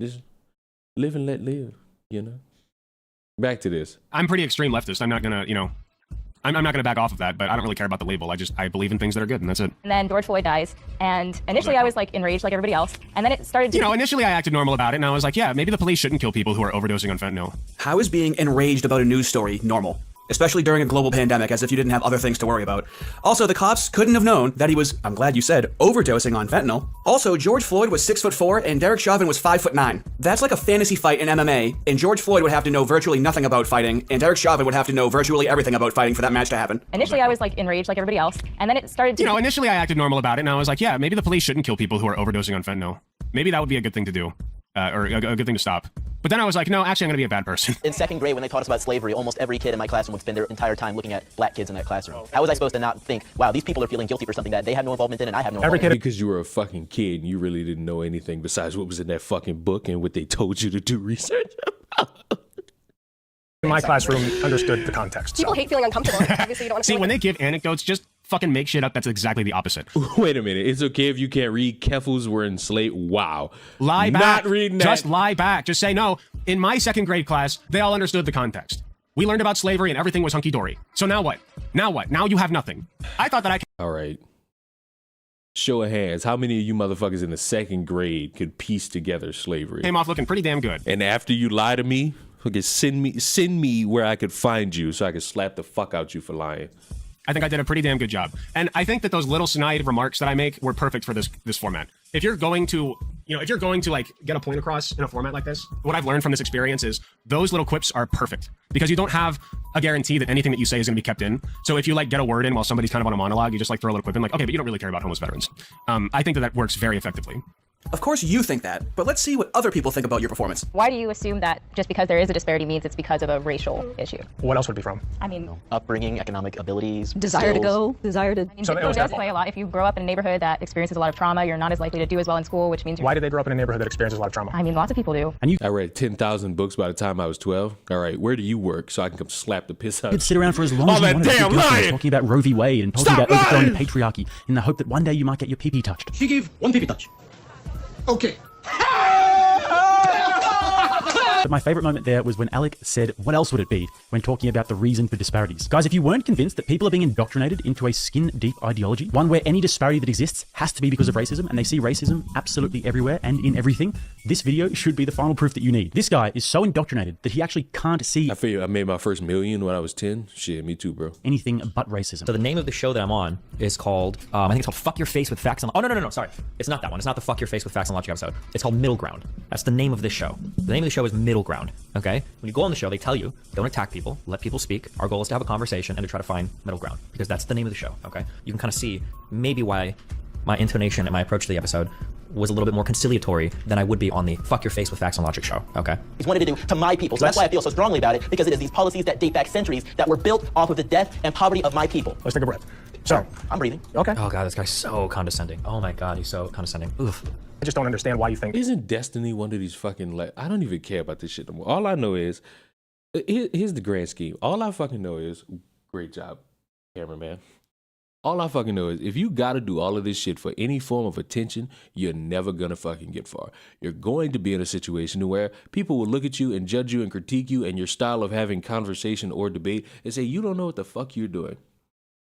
Just live and let live, Back to this. I'm pretty extreme leftist. I'm not gonna, I'm not gonna back off of that, but I don't really care about the label. I believe in things that are good, and that's it. And then George Floyd dies, and initially I was like enraged like everybody else, and then it started to... initially I acted normal about it, and I was like, yeah, maybe the police shouldn't kill people who are overdosing on fentanyl. How is being enraged about a news story normal? Especially during a global pandemic, as if you didn't have other things to worry about. Also, the cops couldn't have known that he was, I'm glad you said, overdosing on fentanyl. Also, George Floyd was 6'4" and Derek Chauvin was 5'9". That's like a fantasy fight in MMA, and George Floyd would have to know virtually nothing about fighting, and Derek Chauvin would have to know virtually everything about fighting for that match to happen. Initially, I was like enraged like everybody else, and then it started to... Initially I acted normal about it, and I was like, yeah, maybe the police shouldn't kill people who are overdosing on fentanyl. Maybe that would be a good thing to do. Or a good thing to stop. But then I was like, no, actually, I'm going to be a bad person. In second grade, when they taught us about slavery, almost every kid in my classroom would spend their entire time looking at black kids in that classroom. How was I supposed to not think, wow, these people are feeling guilty for something that they have no involvement in and I have no involvement in? Because you were a fucking kid and you really didn't know anything besides what was in that fucking book and what they told you to do research about. In my classroom, understood the context. People hate feeling uncomfortable. Obviously, you don't want to See, when they give anecdotes, just fucking make shit up. That's exactly the opposite. Wait a minute. It's okay if you can't read. Keffels were enslaved. Wow. Lie back. Not reading that. Just lie back. Just say, no, in my second grade class, they all understood the context. We learned about slavery and everything was hunky-dory. So now what? Now what? Now you have nothing. I thought that I... All right. Show of hands. How many of you motherfuckers in the 2nd grade could piece together slavery? Came off looking pretty damn good. And after you lie to me, okay, send me where I could find you so I could slap the fuck out you for lying. I think I did a pretty damn good job. And I think that those little snide remarks that I make were perfect for this format. If you're going to, like get a point across in a format like this, what I've learned from this experience is those little quips are perfect because you don't have a guarantee that anything that you say is going to be kept in. So if you like get a word in while somebody's kind of on a monologue, you just like throw a little quip in like, okay, but you don't really care about homeless veterans. I think that works very effectively. Of course you think that, but let's see what other people think about your performance. Why do you assume that just because there is a disparity means it's because of a racial issue? What else would it be from? I mean, upbringing, economic abilities, desire to go, desire to. I mean, it does play a lot. If you grow up in a neighborhood that experiences a lot of trauma, you're not as likely to do as well in school, which means. Why did they grow up in a neighborhood that experiences a lot of trauma? I mean, lots of people do. And I read 10,000 books by the time I was 12. All right, where do you work so I can come slap the piss out? You could sit around for as long as you wanted to keep going, talking about Roe v. Wade and talking about overthrowing the patriarchy in the hope that one day you might get your pee-pee touched. She gave one pee-pee touch. Okay. But my favorite moment there was when Alec said, what else would it be, when talking about the reason for disparities. Guys, if you weren't convinced that people are being indoctrinated into a skin-deep ideology, one where any disparity that exists has to be because of racism, and they see racism absolutely everywhere and in everything, this video should be the final proof that you need. This guy is so indoctrinated that he actually can't see. I feel you. I made my first million when I was 10. Shit, me too, bro. Anything but racism. So the name of the show that I'm on is called, I think it's called Fuck Your Face with Facts and... Oh, no, sorry. It's not that one. It's not the Fuck Your Face with Facts and Logic episode. It's called Middle Ground. That's the name of this show. The name of the show is Middle Ground, okay? When you go on the show, they tell you, don't attack people, let people speak. Our goal is to have a conversation and to try to find middle ground, because that's the name of the show, okay? You can kind of see maybe why my intonation and my approach to the episode was a little bit more conciliatory than I would be on the Fuck Your Face with Facts and Logic show, okay? He's wanted to do to my people. So that's why I feel so strongly about it, because it is these policies that date back centuries that were built off of the death and poverty of my people. Let's take a breath. So, I'm breathing. Okay. Oh God, this guy's so condescending. Oh my God, he's so condescending. Oof. I just don't understand why you think. Isn't Destiny one of these fucking, I don't even care about this shit no more. All I know is, here's the grand scheme. All I fucking know is, great job, cameraman. All I fucking know is, if you gotta do all of this shit for any form of attention, you're never gonna fucking get far. You're going to be in a situation where people will look at you and judge you and critique you and your style of having conversation or debate and say, you don't know what the fuck you're doing.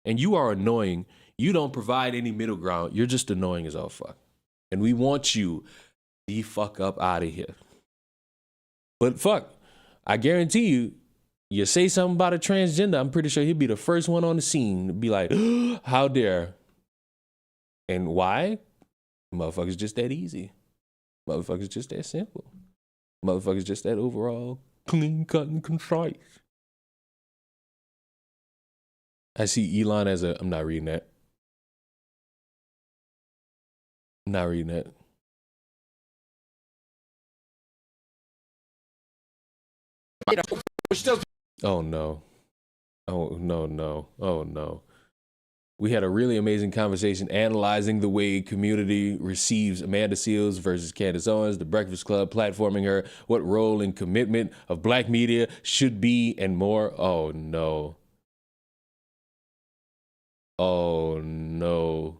And you are annoying. You don't provide any middle ground. You're just annoying as all fuck. And we want you the fuck up out of here. But fuck, I guarantee you, you say something about a transgender, I'm pretty sure he'll be the first one on the scene to be like, how dare. And why? Motherfuckers just that easy. Motherfuckers just that simple. Motherfuckers just that overall clean cut and concise. I see Elon as a, I'm not reading that. I'm not reading that. Oh no. Oh no. Oh no. We had a really amazing conversation analyzing the way community receives Amanda Seales versus Candace Owens, The Breakfast Club platforming her, what role and commitment of black media should be, and more. Oh no. Oh no.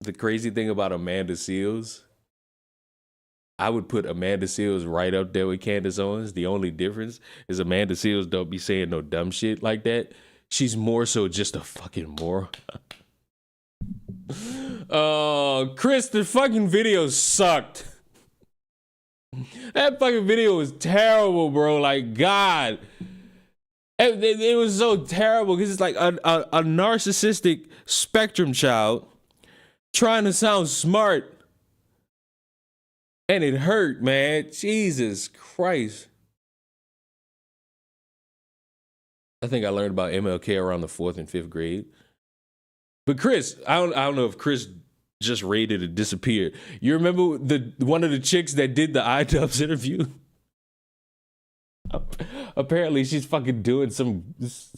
The crazy thing about Amanda Seales, I would put Amanda Seales right up there with Candace Owens. The only difference is Amanda Seales don't be saying no dumb shit like that. She's more so just a fucking moron. Oh, Chris, the fucking video sucked. That fucking video was terrible, bro. Like, God. It was so terrible because it's like a narcissistic spectrum child trying to sound smart. And it hurt, man. Jesus Christ. I think I learned about MLK around the 4th and 5th grade. But Chris, I don't know if Chris just raided or disappeared. You remember one of the chicks that did the iDubbbz interview? Apparently she's fucking doing some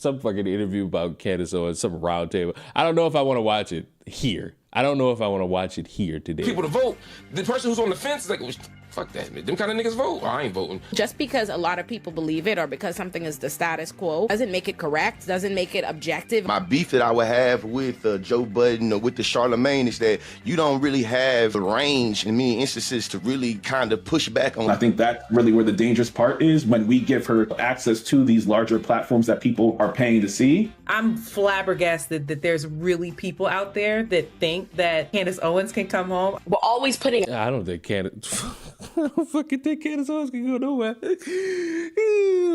fucking interview about Candace Owens, some round table. I don't know if I want to watch it here. I don't know if I want to watch it here today. People to vote. The person who's on the fence is like, Fuck that. Them kind of niggas vote. I ain't voting. Just because a lot of people believe it or because something is the status quo doesn't make it correct, doesn't make it objective. My beef that I would have with Joe Budden or with the Charlemagne is that you don't really have the range in many instances to really kind of push back on. I think that's really where the dangerous part is, when we give her access to these larger platforms that people are paying to see. I'm flabbergasted that there's really people out there that think that Candace Owens can come home. We're always putting... I don't think Candace... I don't fucking think Candace Owens can go nowhere.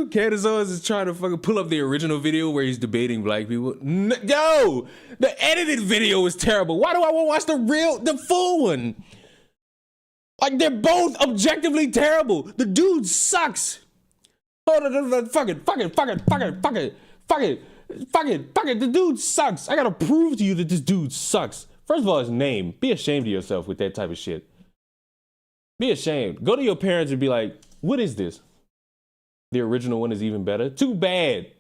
Candace Owens is trying to fucking pull up the original video where he's debating black people. Yo! The edited video is terrible. Why do I want to watch the full one? Like, they're both objectively terrible. The dude sucks. Fuck it. The dude sucks. I gotta prove to you that this dude sucks. First of all, his name. Be ashamed of yourself with that type of shit. Be ashamed. Go to your parents and be like, what is this? The original one is even better. Too bad.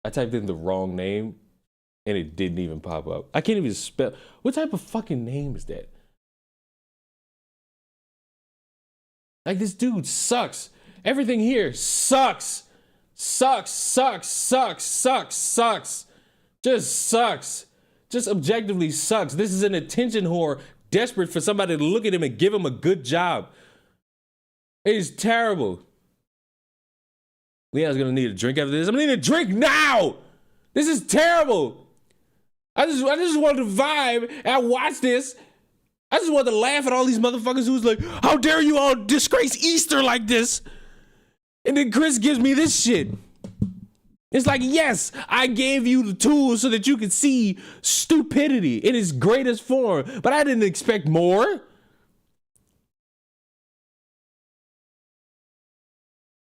I typed in the wrong name and it didn't even pop up. I can't even spell. What type of fucking name is that? Like, this dude sucks. Everything here sucks. Sucks. Just sucks. Just objectively sucks. This is an attention whore desperate for somebody to look at him and give him a good job. It is terrible. Leon's gonna need a drink after this. I'm gonna need a drink now. This is terrible. I just wanted to vibe and watch this. I just wanted to laugh at all these motherfuckers who's like, how dare you all disgrace Easter like this? And then Chris gives me this shit. It's like, yes, I gave you the tools so that you could see stupidity in its greatest form, but I didn't expect more.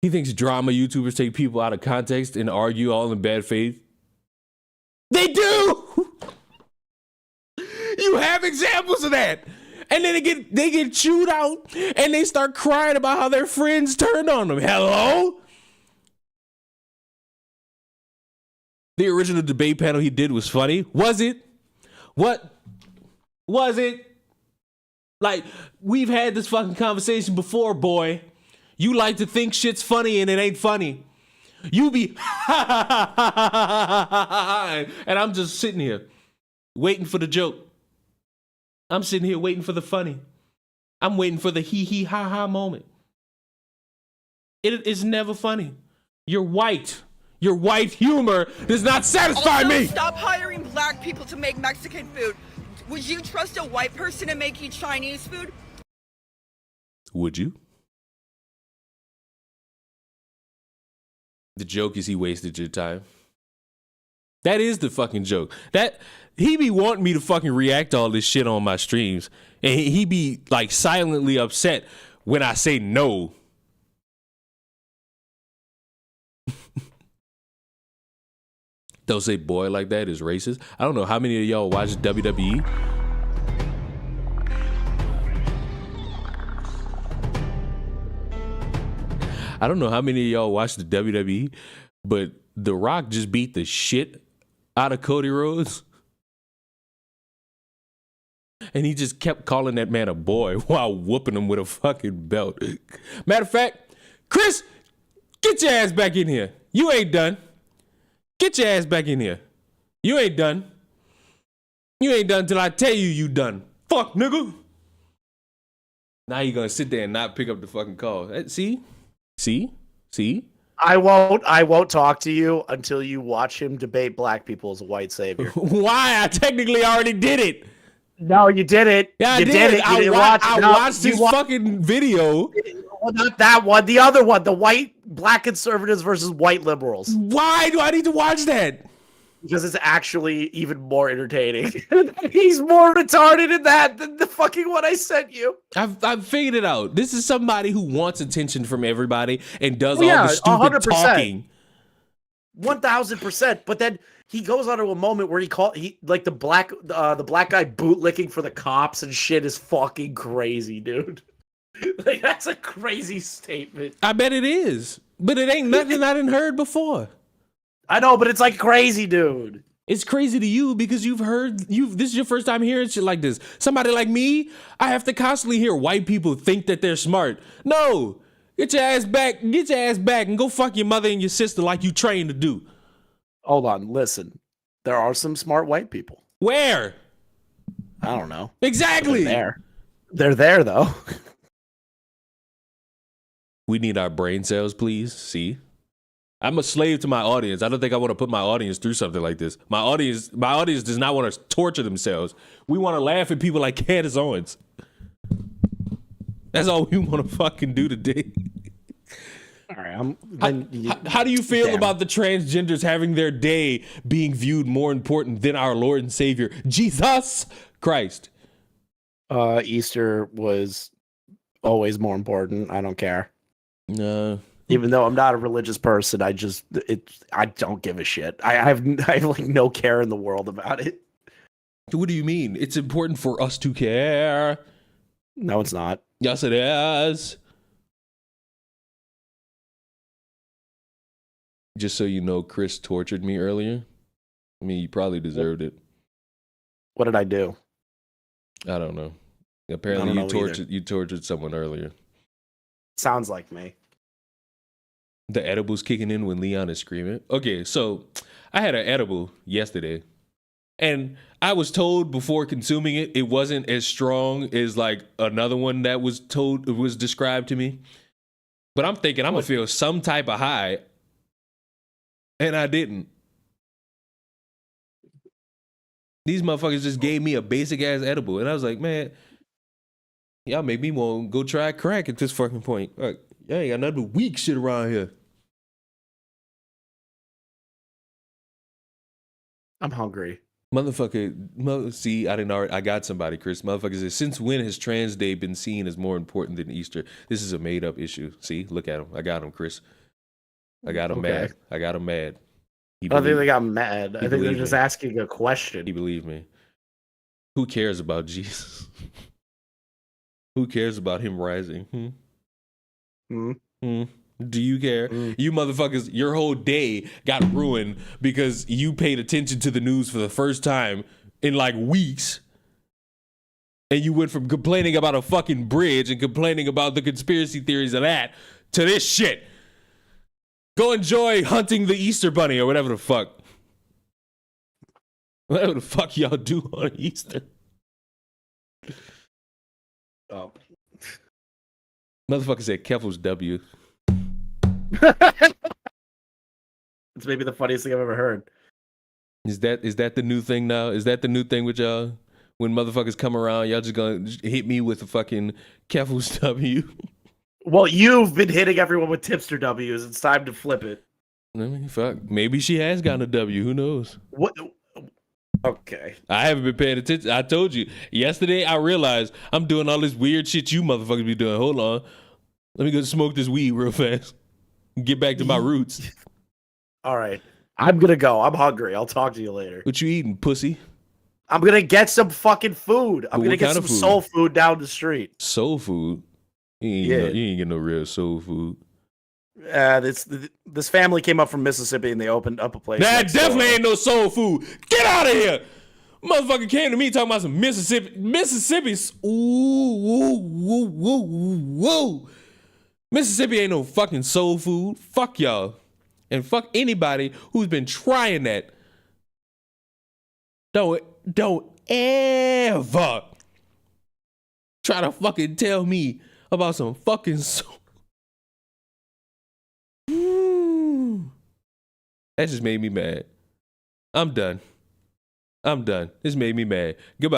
He thinks drama YouTubers take people out of context and argue all in bad faith. They do! You have examples of that. And then they get chewed out and they start crying about how their friends turned on them. Hello? The original debate panel he did was funny. Was it? What? Was it? Like, we've had this fucking conversation before, boy. You like to think shit's funny and it ain't funny. You be and I'm just sitting here waiting for the joke. I'm sitting here waiting for the funny. I'm waiting for the hee ha ha moment. It is never funny. You're white. Your white humor does not satisfy me. Stop hiring black people to make Mexican food. Would you trust a white person to make you Chinese food? Would you? The joke is he wasted your time. That is the fucking joke. That he be wanting me to fucking react to all this shit on my streams. And he be like silently upset when I say no. Don't say boy like that is racist. I don't know how many of y'all watch WWE. I don't know how many of y'all watch the WWE, but The Rock just beat the shit out of Cody Rhodes. And he just kept calling that man a boy while whooping him with a fucking belt. Matter of fact, Chris, get your ass back in here. You ain't done. Get your ass back in here. You ain't done. You ain't done till I tell you you done. Fuck, nigga. Now you gonna sit there and not pick up the fucking call. See? I won't talk to you until you watch him debate black people as a white savior. Why? I technically already did it. No, you did it. Yeah, you did it. I watched his fucking video. Well, not that one. The other one. The white black conservatives versus white liberals. Why do I need to watch that? Because it's actually even more entertaining. He's more retarded in that than the fucking one I sent you. I've figured it out. This is somebody who wants attention from everybody and does all the stupid 100%. talking. 1000%. But then he goes on to a moment where the black guy bootlicking for the cops and shit is fucking crazy, dude. Like, that's a crazy statement. I bet it is, but it ain't nothing I didn't heard before. I know, but it's like crazy, dude. It's crazy to you because this is your first time hearing shit like this. Somebody like me, I have to constantly hear white people think that they're smart. No, get your ass back and go fuck your mother and your sister like you trained to do. Hold on, listen. There are some smart white people. Where? I don't know. Exactly. They're there though. We need our brain cells, please. See? I'm a slave to my audience. I don't think I want to put my audience through something like this. My audience does not want to torture themselves. We want to laugh at people like Candace Owens. That's all we want to fucking do today. All right. How do you feel about the transgenders having their day being viewed more important than our Lord and Savior, Jesus Christ? Easter was always more important. I don't care. No. Even though I'm not a religious person, I don't give a shit. I have like no care in the world about it. What do you mean? It's important for us to care. No, it's not. Yes, it is. Just so you know, Chris tortured me earlier. I mean, you probably deserved it. What did I do? I don't know. Apparently, you tortured someone earlier. Sounds like me. The edible's kicking in when Leon is screaming. Okay, so I had an edible yesterday, and I was told before consuming it, it wasn't as strong as like another one that was described to me. But I'm thinking I'm gonna feel some type of high, and I didn't. These motherfuckers just gave me a basic ass edible, and I was like, man, y'all make me want to go try crack at this fucking point. Like, y'all ain't got nothing but weak shit around here. I'm hungry. Motherfucker, see, I got somebody, Chris. Motherfucker says, since when has Trans Day been seen as more important than Easter? This is a made up issue. See, look at him. I got him, Chris. I got him mad. I got him mad. I don't think they got mad. I think they're just asking a question. He believed me. Who cares about Jesus? Who cares about him rising? Do you care? You motherfuckers, your whole day got ruined because you paid attention to the news for the first time in like weeks. And you went from complaining about a fucking bridge and complaining about the conspiracy theories of that to this shit. Go enjoy hunting the Easter bunny or whatever the fuck. Whatever the fuck y'all do on Easter. Oh. Motherfucker said Keffel's W. It's maybe the funniest thing I've ever heard. Is that the new thing now? Is that the new thing with y'all? When motherfuckers come around, y'all just gonna hit me with a fucking Keffel's W. Well, you've been hitting everyone with tipster W's. It's time to flip it. I mean, fuck. Maybe she has gotten a W. Who knows? What? Okay. I haven't been paying attention. I told you. Yesterday, I realized I'm doing all this weird shit you motherfuckers be doing. Hold on. Let me go smoke this weed real fast. Get back to my roots. All right. I'm going to go. I'm hungry. I'll talk to you later. What you eating, pussy? I'm going to get some fucking food. I'm going to get some food? soul food down the street. Soul food? You ain't getting no real soul food. This family came up from Mississippi and they opened up a place. That definitely ain't no soul food. Get out of here. Motherfucker came to me talking about some Mississippi. Ooh. Mississippi ain't no fucking soul food. Fuck y'all. And fuck anybody who's been trying that. Don't ever try to fucking tell me about some fucking soul. That just made me mad. I'm done. This made me mad. Goodbye.